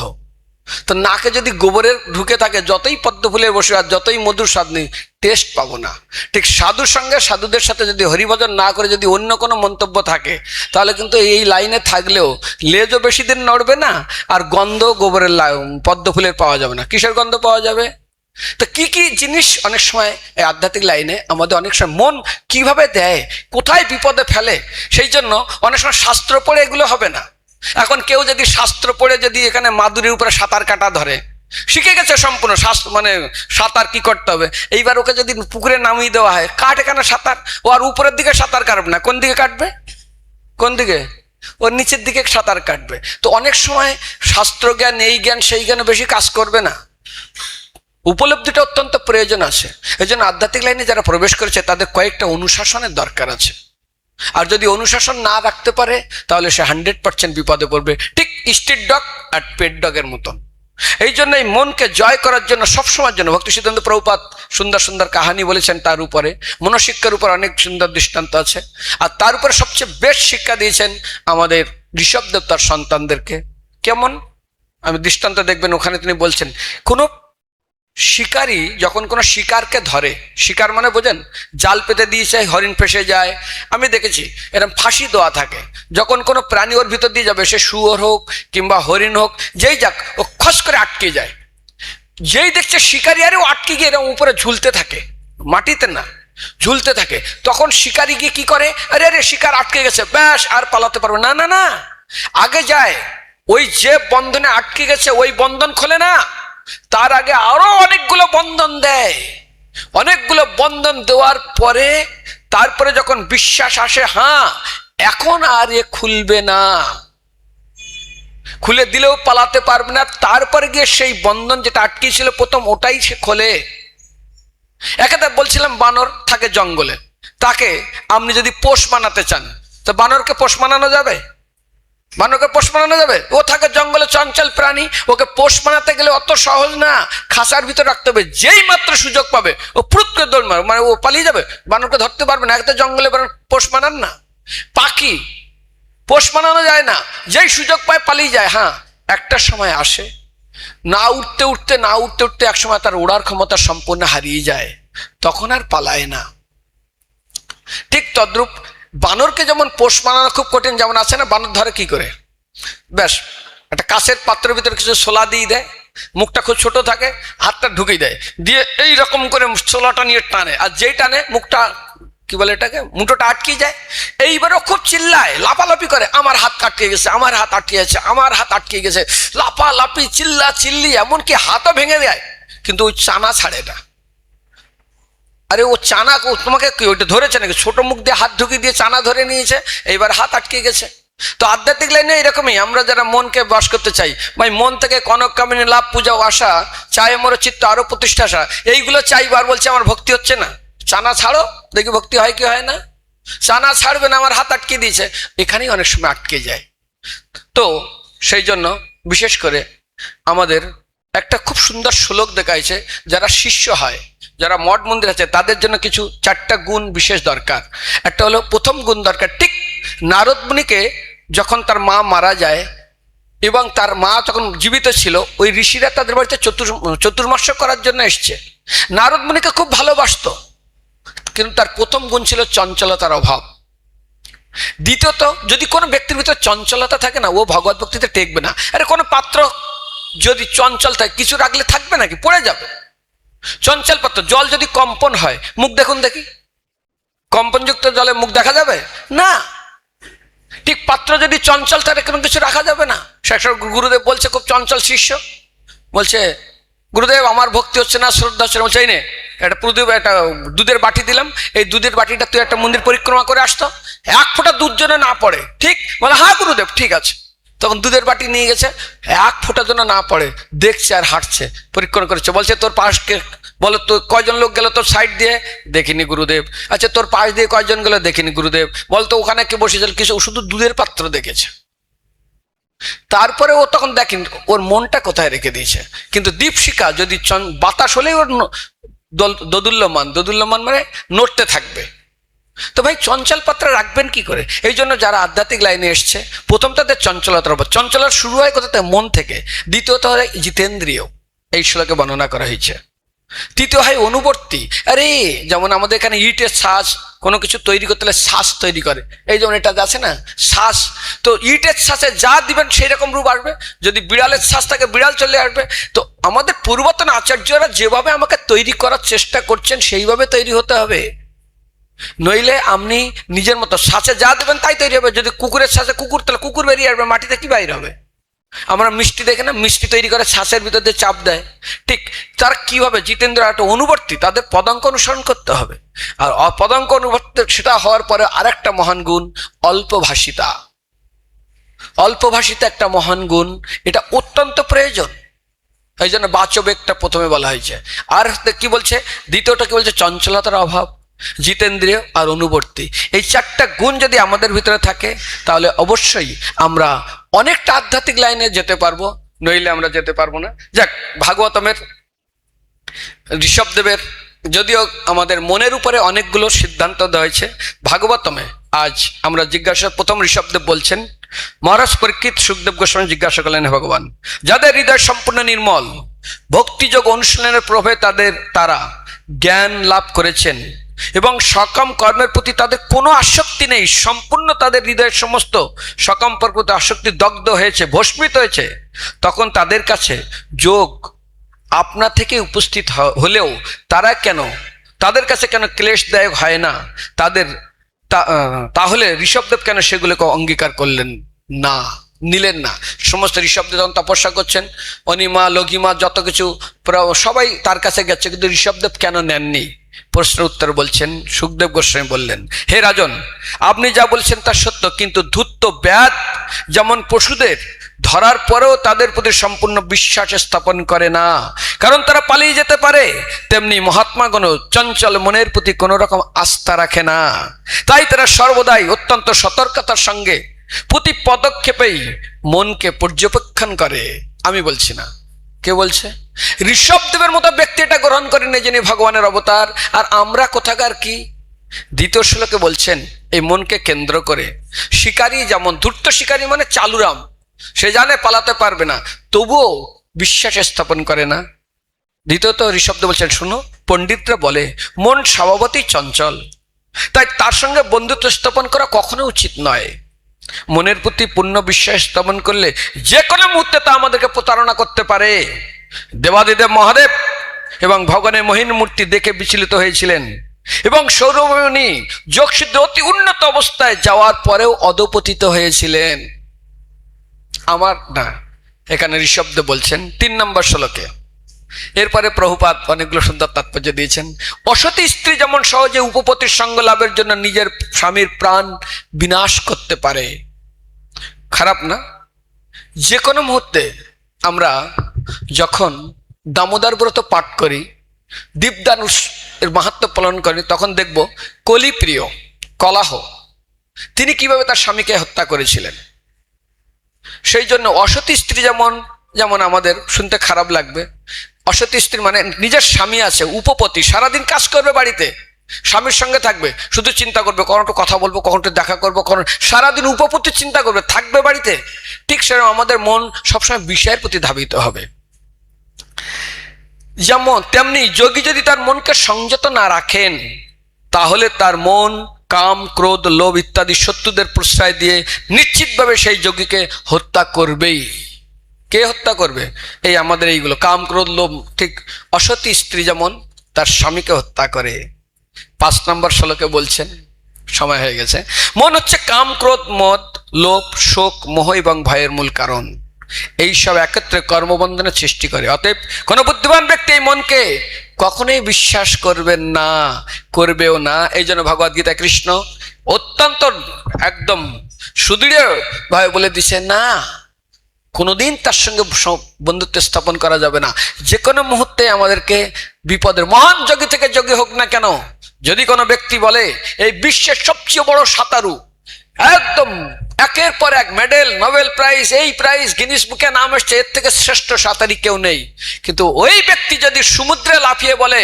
তো নাকে যদি গোবরের ঢুকে থাকে, যতই পদ্ম ফুলের বসে আর যতই মধুর স্বাদ নেই, টেস্ট পাবো না। ঠিক সাধুর সঙ্গে, সাধুদের সাথে যদি হরিভজন না করে যদি অন্য কোনো মন্তব্য থাকে, তাহলে কিন্তু এই লাইনে থাকলেও লেজও বেশি দিন নড়বে না, আর গন্ধ গোবরের পদ্ম ফুলের পাওয়া যাবে না। কিসের গন্ধ পাওয়া যাবে? তো কি কি জিনিস অনেক সময় এই আধ্যাত্মিক লাইনে আমাদের অনেক সময় মন কিভাবে দেয়, কোথায় বিপদে ফেলে। সেই জন্য অনেক সময় শাস্ত্র পড়ে এগুলো হবে না। এখন কেউ যদি শাস্ত্র পড়ে যদি এখানে মাদুরির উপরে সাঁতার কাটা ধরে, শিখে গেছে সম্পূর্ণ শাস্ত্র, মানে সাঁতার কি করতে হবে, এইবার ওকে যদি পুকুরে নামিয়ে দেওয়া হয়, কাট এখানে সাঁতার, ও আর উপরের দিকে সাঁতার কাটবে না। কোন দিকে কাটবে? কোন দিকে? ওর নিচের দিকে সাঁতার কাটবে। তো অনেক সময় শাস্ত্র জ্ঞান, এই জ্ঞান সেই জ্ঞানে বেশি কাজ করবে না। উপলব্ধিটা অত্যন্ত প্রয়োজন আছে। এই জন্য আধ্যাত্মিক লাইনে যারা প্রবেশ করেছে তাদের কয়েকটা অনুশাসনের দরকার আছে। আর যদি অনুশাসন না রাখতে পারে তাহলে সে 100% বিপদে পড়বে, ঠিক স্ট্রিট ডগ আর পেট ডগের মতন। এই জন্য এই মনকে জয় করার জন্য সবসময়ের জন্য ভক্তি সিদ্ধান্ত প্রভুপাদ সুন্দর সুন্দর কাহানি বলেছেন, তার উপরে মনশিক্ষার উপর অনেক সুন্দর দৃষ্টান্ত আছে। আর তার উপরে সবচেয়ে বেস্ট শিক্ষা দিয়েছেন আমাদের ঋষভদেব তার সন্তানদেরকে। কেমন? আমি দৃষ্টান্ত দেখবেন, ওখানে তিনি বলছেন, কোনো শিকারী যখন কোনো শিকারকে ধরে, শিকার মানে বোঝেন, জাল পেতে দিয়েছে, হরিণ ফেসে যায়, আমি দেখেছি এরকম ফাঁসি দেওয়া থাকে। যখন কোনো প্রাণী ওর ভিতর দিয়ে যাবে, সে শুয়োর হোক কিংবা হরিণ হোক, যেই যাক, ও খস করে আটকে যায়। যেই দেখছে শিকারী আরে ও আটকে গিয়ে এরকম উপরে ঝুলতে থাকে, মাটিতে না, ঝুলতে থাকে, তখন শিকারী গিয়ে কি করে, আরে আরে শিকার আটকে গেছে, ব্যাস আর পালাতে পারবে না। না না, আগে যায়, ওই যে বন্ধনে আটকে গেছে ওই বন্ধন খোলে না, তার আগে আরো অনেকগুলো বন্ধন দেয়। অনেকগুলো বন্ধন দেওয়ার পরে তারপরে যখন বিশ্বাস আসে, হ্যাঁ এখন আর এ খুলবে না, খুলে দিলেও পালাতে পারবে না, তারপরে গিয়ে সেই বন্ধন যেটা আটকেছিল প্রথম, ওটাই সে খোলে। একেটা বলছিলাম, বানর থাকে জঙ্গলে, তাকে আপনি যদি পোষ মানাতে চান, তো বানরকে পোষ মানানো যাবে? বানরকে পোষ মানানো যাবে? ও থাকে জঙ্গলে, চঞ্চল প্রাণী, ওকে পোষ মানাতে গেলে অত সহজ না, খাঁচার ভিতর রাখতে হবে। যেই মাত্র সুযোগ পাবে ও ফুট করে দৌড় মারবে, মানে ও পালিয়ে যাবে, বানরকে ধরতে পারবে না। একটা জঙ্গলে বানর পোষ মানান না। পাখি পোষ মানানো যায় না, যেই সুযোগ পায় পালিয়ে যায়। হ্যাঁ, একটা সময় আসে, না উঠতে উঠতে এক সময় তার ওড়ার ক্ষমতা সম্পূর্ণ হারিয়ে যায়, তখন আর পালায় না। ঠিক তদ্রূপ বানরকে যেমন পোষ মানানো খুব কঠিন, যেমন আছে না, বানর ধরে কি করে, ব্যাস একটা কাঁচের পাত্রের ভিতরে কিছু ছোলা দিয়ে দেয়, মুখটা খুব ছোট থাকে, হাতটা ঢুকিয়ে দেয়, দিয়ে এই রকম করে ছোলাটা নিয়ে টানে, আর যেই টানে মুখটা কি বলে এটাকে, মুঠোটা আটকে যায়। এইবারও খুব চিল্লায়, লাপালাপি করে, আমার হাত আটকে গেছে, আমার হাত আটকে গেছে, আমার হাত আটকে গেছে, লাপালাপি, চিল্লা চিল্লি, এমনকি হাতও ভেঙে দেয়, কিন্তু ওই চানা ছাড়ে না। আরে ও চানা তোমাকে ওইটা ধরেছে নাকি? ছোট মুখ দিয়ে হাত ঢুকিয়ে দিয়ে চানা ধরে নিয়েছে, এইবার হাত আটকে গেছে। তো আধ্যাত্মিক লাইনে এরকমই, আমরা যারা মনকে বাস করতে চাই, ভাই মন থেকে কনক কামিনী লাভ পূজা আশা চাই, আমার চিত্ত আরো প্রতিষ্ঠা আসা, এইগুলো চাইবার বলছে আমার ভক্তি হচ্ছে না। চানা ছাড়ো দেখি ভক্তি হয় কি হয় না। চানা ছাড়বে না, আমার হাত আটকে দিয়েছে, এখানেই অনেক সময় আটকে যায়। তো সেই জন্য বিশেষ করে আমাদের একটা খুব সুন্দর শ্লোক দেখাইছে, যারা শিষ্য হয়, যারা মঠ মন্দির আছে, তাদের জন্য কিছু 4টা গুণ বিশেষ দরকার। একটা হলো, প্রথম গুণ দরকার, ঠিক নারদ মুনিকে যখন তার মা মারা যায় এবং তার মা তখন জীবিত ছিল, ওই ঋষিরা তাদের বাড়িতে চতুর্মাস্য করার জন্য এসছে। নারদ মুনিকে খুব ভালোবাসতো, কিন্তু তার প্রথম গুণ ছিল চঞ্চলতার অভাব। দ্বিতীয়ত, যদি কোনো ব্যক্তির ভিতরে চঞ্চলতা থাকে না, ও ভগবত ভক্তিতে টেকবে না। আরে কোনো পাত্র যদি চঞ্চল থাকে, কিছু রাখলে থাকবে নাকি, পড়ে যাবে। চঞ্চল পাত্র, জল যদি কম্পন হয়, মুখ দেখুন দেখি, কম্পনযুক্ত জলে মুখ দেখা যাবে না। ঠিক পাত্র যদি চঞ্চল থাকে, কোনো কিছু রাখা যাবে না। গুরুদেব বলছে, খুব চঞ্চল শিষ্য বলছে, গুরুদেব আমার ভক্তি হচ্ছে না, শ্রদ্ধা হচ্ছে না। বলছে, এই নে একটা একটা দুধের বাটি দিলাম, এই দুধের বাটিটা তুই একটা মন্দির পরিক্রমা করে আসতো, 1 ফোঁটা দুধ যেন না পড়ে। ঠিক বলে, হ্যাঁ গুরুদেব ঠিক আছে। তখন দুধের বাটি নিয়ে গেছে, 1 ফোঁটা যেন না পড়ে, দেখছে আর হাঁটছে, পরিক্রমা করছে। বলছে, তোর পাশকে বলো তো কয়জন লোক গেল তোর সাইড দিয়ে? দেখিনি গুরুদেব। আচ্ছা, তোর পাশ দিয়ে কয়জন গেল? দেখিনি গুরুদেব। বলতো ওখানে কে বসেছিল? কিছু, শুধু দুধের পাত্র দেখেছে। তারপরে ও তখন দেখেন ওর মনটা কোথায় রেখে দিয়েছে। কিন্তু দীপশিখা যদি বাতাস হলেই ওর দোদুল্যমান মানে নড়তে থাকবে। তো ভাই, চঞ্চল পাত্র রাখবেন কি করে? এই জন্য যারা আধ্যাত্মিক লাইনে এসছে, প্রথম তাদের চঞ্চলতার উপর। চঞ্চলতা শুরু হয় কোথা থেকে? মন থেকে। দ্বিতীয়ত হয় জিতেন্দ্রিয়, এই শ্লোকে বর্ণনা করা হয়েছে। তৃতীয় হয় অনুবর্তী। আরে যেমন আমাদের এখানে ইটের শ্বাস, কোনো কিছু তৈরি করতে হলে শ্বাস তৈরি করে, এই যেমন এটা আছে না শ্বাস, তো ইটের শ্বাসে যা দিবেন সেই রকম রূপ আসবে। যদি বিড়ালের শ্বাস থাকে, বিড়াল চলে আসবে। তো আমাদের পূর্বতন আচার্যরা যেভাবে আমাকে তৈরি করার চেষ্টা করছেন, সেইভাবে তৈরি হতে হবে। নইলে আপনি নিজের মতো শ্বাসে যা দেবেন তাই তৈরি হবে। যদি কুকুরের শ্বাসে কুকুর, তাহলে কুকুর বেরিয়ে আসবে, মাটিতে কি বাইর হবে? আমরা মিষ্টি দেখে না, মিষ্টি তৈরি করে শ্বাসের ভিতর দিয়ে চাপ দেয়। ঠিক তার কিভাবে জিতেন্দ্র একটা অনুবর্তী, তাদের পদাঙ্ক অনুসরণ করতে হবে। আর পদাঙ্ক অনুবর্তী সেটা হওয়ার পরে আরেকটা মহান গুণ, অল্পভাষিতা। অল্পভাষিতা একটা মহান গুণ, এটা অত্যন্ত প্রয়োজন। এই জন্য বাচবেগটা প্রথমে বলা হয়েছে। আর কি বলছে? দ্বিতীয়টা কি বলছে? চঞ্চলতার অভাব, জিতেন্দ্রিয় আর অনুবর্তী। এই 4টা গুণ যদি আমাদের ভিতরে থাকে, তাহলে অবশ্যই আমরা অনেকটা আধ্যাত্মিক লাইনে যেতে পারবো, নইলে আমরা যেতে পারবো না। যাক, ভাগবতমের ঋষভদেবের যদিও আমাদের মনের উপরে অনেকগুলো সিদ্ধান্ত দেওয়া হয়েছে, ভাগবতমে আজ আমরা জিজ্ঞাসা, প্রথম ঋষভদেব বলছেন, মহারাজ পরীক্ষিত সুখদেব গোস্বামী জিজ্ঞাসা করলেন, হে ভগবান, যাদের হৃদয় সম্পূর্ণ নির্মল, ভক্তিযোগ অনুশীলনের প্রভাবে তারা জ্ঞান লাভ করেছেন এবং সকাম কর্মের প্রতি তাদের কোনো আসক্তি নেই, সম্পূর্ণ তাদের হৃদয়ের সমস্ত সকাম প্রতি আসক্তি দগ্ধ হয়েছে, ভস্মিত হয়েছে, তখন তাদের কাছে যোগ আপনা থেকে উপস্থিত হলেও তাদের কাছে কেন ক্লেশদায়ক হয় না? তাহলে ঋষভদেব কেন সেগুলোকে অঙ্গীকার নিলেন না? সমস্ত ঋষভদেব যখন তপস্যা করছেন, অনিমা লঘিমা যত কিছু সবাই তার কাছে গেছে, কিন্তু ঋষভদেব কেন নেননি? প্রশ্নের উত্তর বলছেন সুখদেব গোস্বামী বললেন, হে রাজন, আপনি যা বলছেন তা সত্য, কিন্তু ধূর্ত ব্যাধ যেমন পশুদের ধরার পরেও তাদের প্রতি সম্পূর্ণ বিশ্বাস স্থাপন করে না, কারণ তারা পালিয়ে যেতে পারে, তেমনি মহাত্মাগণ চঞ্চল মনের প্রতি কোনো রকম আস্থা রাখে না। তাই তারা সর্বদাই অত্যন্ত সতর্কতার সঙ্গে প্রতি পদক্ষেপেই মনকে পর্যবেক্ষণ করে। আমি বলছি না, কে বলছে? ঋষভদেবের মতো ব্যক্তি এটা গ্রহণ করেন, যিনি ভগবানের অবতার। আর আমরা কোথাকার কি? দ্বিতীয় শ্লোকে বলছেন, এই মনকে কেন্দ্র করে শিকারী, যেমন ধূর্ত শিকারী মানে চালুরাম, সে জানে পালাতে পারবে না, তবুও বিশ্বাস স্থাপন করে না। দ্বিতীয়ত ঋষভদেব বলছেন, শুনো, পণ্ডিতরা বলে মন স্বভাবতই চঞ্চল, তাই তার সঙ্গে বন্ধুত্ব স্থাপন করা কখনো উচিত নয়। মনের প্রতি পূর্ণ বিশ্বাস স্থাপন করলে যে কোনো মুহূর্তে তা আমাদেরকে প্রতারণা করতে পারে। দেবাদিদেব মহাদেব এবং ভগবানের মহিন মূর্তি দেখে বিচলিত হয়েছিলেন এবং সৌরভমণি যোগসিদ্ধ অতি উন্নত অবস্থায় যাওয়ার পরেও অধপতিত হয়েছিলেন। আমার না, এখানে ঋষভদেব বলছেন 3 নম্বর শ্লোকে। এরপরে প্রভুপাদ অনেকগুলো সুন্দর তাৎপর্য দিয়েছেন। অসতী স্ত্রী যেমন সহজে উপপতির সঙ্গ লাভের জন্য নিজের স্বামীর প্রাণ বিনাশ করতে পারে। খারাপ না? যে কোনো মুহূর্তে আমরা যখন দামোদর ব্রত পাঠ করি, দীপদানুষ এর মাহাত্ম্য পালন করি, তখন দেখব কলিপ্রিয় কলাহ তিনি কিভাবে তার স্বামীকে হত্যা করেছিলেন। সেই জন্য অসতী স্ত্রী যেমন যেমন আমাদের শুনতে খারাপ লাগবে, অসতী স্ত্রী মানে নিজের স্বামী আছে, উপপতি, সারাদিন কাজ করবে বাড়িতে, স্বামীর সঙ্গে থাকবে, শুধু চিন্তা করবে কখন একটু কথা বলবো, কখন একটু দেখা করবো, কখন, সারাদিন উপপতির চিন্তা করবে, থাকবে বাড়িতে। ঠিক সেরকম আমাদের মন সবসময় বিষয়ের প্রতি ধাবিত হবে। যেমন তেমনি যোগী যদি তার মনকে সংযত না রাখেন, তাহলে তার মন কাম, ক্রোধ, লোভ ইত্যাদি শত্রুদের প্রশ্রয় দিয়ে নিশ্চিতভাবে সেই যোগীকে হত্যা করবেই। কে হত্যা করবে? এই আমাদের এইগুলো কাম, ক্রোধ, লোভ। ঠিক অসতী স্ত্রী যেমন তার স্বামীকে হত্যা করে। 5 নম্বর শ্লোকে বলছেন, সময় হয়ে গেছে, মন হচ্ছে কাম, ক্রোধ, মদ, লোভ, শোক, মোহ এবং ভয়ের মূল কারণ। এইসব একত্রে কর্মবন্ধনের সৃষ্টি করে। অতএব কোনো বুদ্ধিমান ব্যক্তি এই মনকে কখনোই বিশ্বাস করবেন না, করবেও না। এই জন্য ভগবদ গীতা কৃষ্ণ অত্যন্ত একদম সুদৃঢ় ভাবে বলে দিছে, না, কোনোদিন তার সঙ্গে বন্ধুত্ব স্থাপন করা যাবে না। যে কোনো মুহূর্তে আমাদেরকে বিপদের, মহান যোগী থেকে যোগী হোক না কেন, যদি কোনো ব্যক্তি বলে এই বিশ্বের সবচেয়ে বড় সাঁতারু, একদম একের পর এক মেডেল, নোবেল প্রাইজ, এই প্রাইজ, গিনিস বুকে নাম এসছে, এর থেকে শ্রেষ্ঠ সাঁতারি কেউ নেই, কিন্তু ওই ব্যক্তি যদি সমুদ্রে লাফিয়ে বলে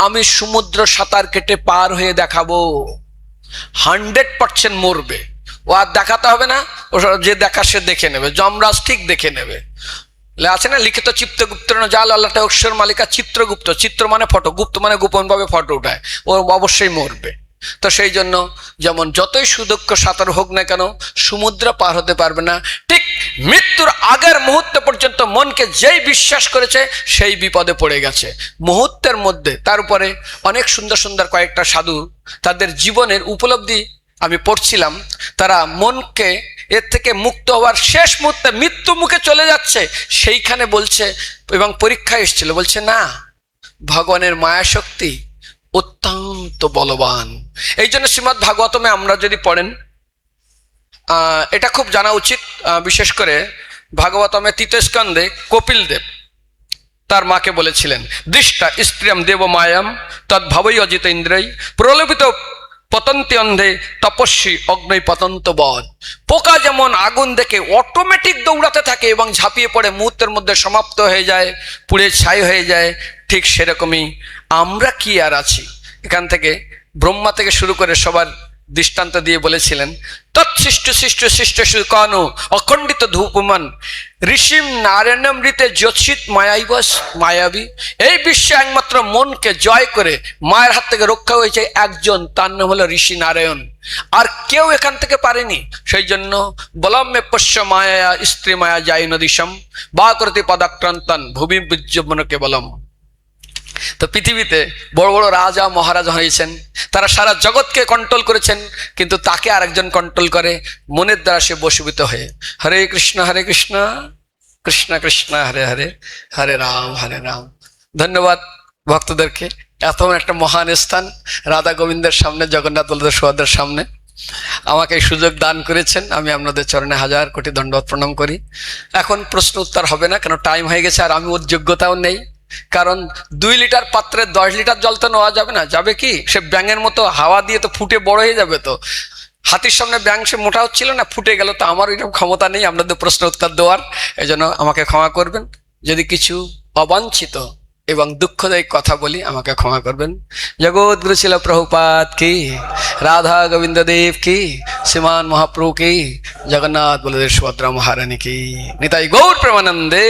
আমি সমুদ্র সাঁতার কেটে পার হয়ে দেখাবো, 100% মরবে। ও আর দেখাতে হবে না, ও যে দেখা সে দেখে নেবে, যমরাজ ঠিক দেখে নেবে। আছে না লিখিত চিত্রগুপ্ত জাল আল্লাহটা অক্ষর মালিকা চিত্রগুপ্ত, চিত্র মানে ফটো, গুপ্ত মানে গোপন ভাবে ফটো উঠায়, ও অবশ্যই মরবে। তো সেই জন্য যেমন যতই সুদক্ষ সাঁতার হোক না কেন সমুদ্র পার হতে পারবে না। ঠিক মৃত্যুর আগের মুহূর্ত পর্যন্ত মনকে যেই বিশ্বাস করেছে সেই বিপদে পড়ে গেছে মুহূর্তের মধ্যে। তার উপরে অনেক সুন্দর সুন্দর কয়েকটা সাধু তাদের জীবনের উপলব্ধি আমি পড়ছিলাম, তারা মনকে এর থেকে মুক্ত হওয়ার শেষ মুহূর্তে মৃত্যু মুখে চলে যাচ্ছে, সেইখানে বলছে, এবং পরীক্ষা এসেছিল, বলছে না, ভগবানের মায়া শক্তি অত্যন্ত বলবান। এই জন্য শ্রীমদ্ ভাগবতমে আমরা যদি পড়েন, এটা খুব জানা উচিত, বিশেষ করে ভাগবতমে 3 স্কন্ধে কপিল দেব তার মাকে বলেছিলেন, দৃষ্টা স্ত্রিয়ম দেব মায়াম তদ্ভাবই অজিত ইন্দ্রই প্রলোভিত পতন্তি অন্ধে তপস্বী অগ্নৈ পতন্ত বধ। পোকা যেমন আগুন দেখে অটোমেটিক দৌড়াতে থাকে এবং ঝাঁপিয়ে পড়ে মুহূর্তের মধ্যে সমাপ্ত হয়ে যায়, পুড়ে ছাই হয়ে যায়, ঠিক সেরকমই আমরা কি আর আছি। এখান থেকে ব্রহ্মা থেকে শুরু করে সবার দৃষ্টান্ত দিয়ে বলেছিলেন, তৎসৃষ্ট সৃষ্ট সৃষ্ট সুকানু অখণ্ডিত ধূপমান ঋষিম নারায়ণমৃতে জ্যোৎসিত মায়াইবস মায়াবী। এই বিশ্বে একমাত্র মনকে জয় করে মায়ের হাত থেকে রক্ষা হয়েছে একজন, তার নাম হলো ঋষি নারায়ণ, আর কেউ এখান থেকে পারেনি। সেই জন্য বলম্মে পশ্য মায়া স্ত্রী মায়া যায় নদীশম বা করতে পদাক্রান্তন ভূমি বিজ্জমনকে বলম। তো পৃথিবীতে বড় বড় রাজা মহারাজা হয়েছেন, তারা সারা জগৎকে কন্ট্রোল করেছেন, কিন্তু তাকে আরেকজন কন্ট্রোল করে মনের দ্বারা সে বশীভূত হয়ে। হরে কৃষ্ণ কৃষ্ণ কৃষ্ণ হরে হরে, হরে রাম। ধন্যবাদ ভক্তদেরকে, এত একটা মহান স্থান রাধা গোবিন্দের সামনে, জগন্নাথ বলদেব সুভদ্রার সামনে আমাকে এই সুযোগ দান করেছেন। আমি আপনাদের চরণে 1000 কোটি দণ্ডবত প্রণাম করি। এখন প্রশ্ন উত্তর হবে না, কেন টাইম হয়ে গেছে, আর আমি ওর যোগ্যতাও নেই। কারণ 2 লিটার পাত্রে 10 লিটার জল তো নেওয়া যাবে না, যাবে কি, সে ব্যাঙের মতো হাওয়া দিয়ে তো ফুটে বড় হয়ে যাবে। তো হাতির সামনে ব্যাঙ সে মোটা হচ্ছিল না, ফুটে গেল। তো আমার ওইরকম ক্ষমতা নেই আপনাদের প্রশ্ন উত্তর দেওয়ার, এই জন্য আমাকে ক্ষমা করবেন। যদি কিছু অবাঞ্ছিত এবং দুঃখদায়ী কথা বলি আমাকে ক্ষমা করবেন। জগৎ গুরু শিল প্রভুপাদ কি, রাধা গোবিন্দ দেব কি, শ্রীমান মহাপ্রভু কি, জগন্নাথ বলদেব সুভদ্রা মহারানী কি, নিতাই গৌর প্রেমানন্দে।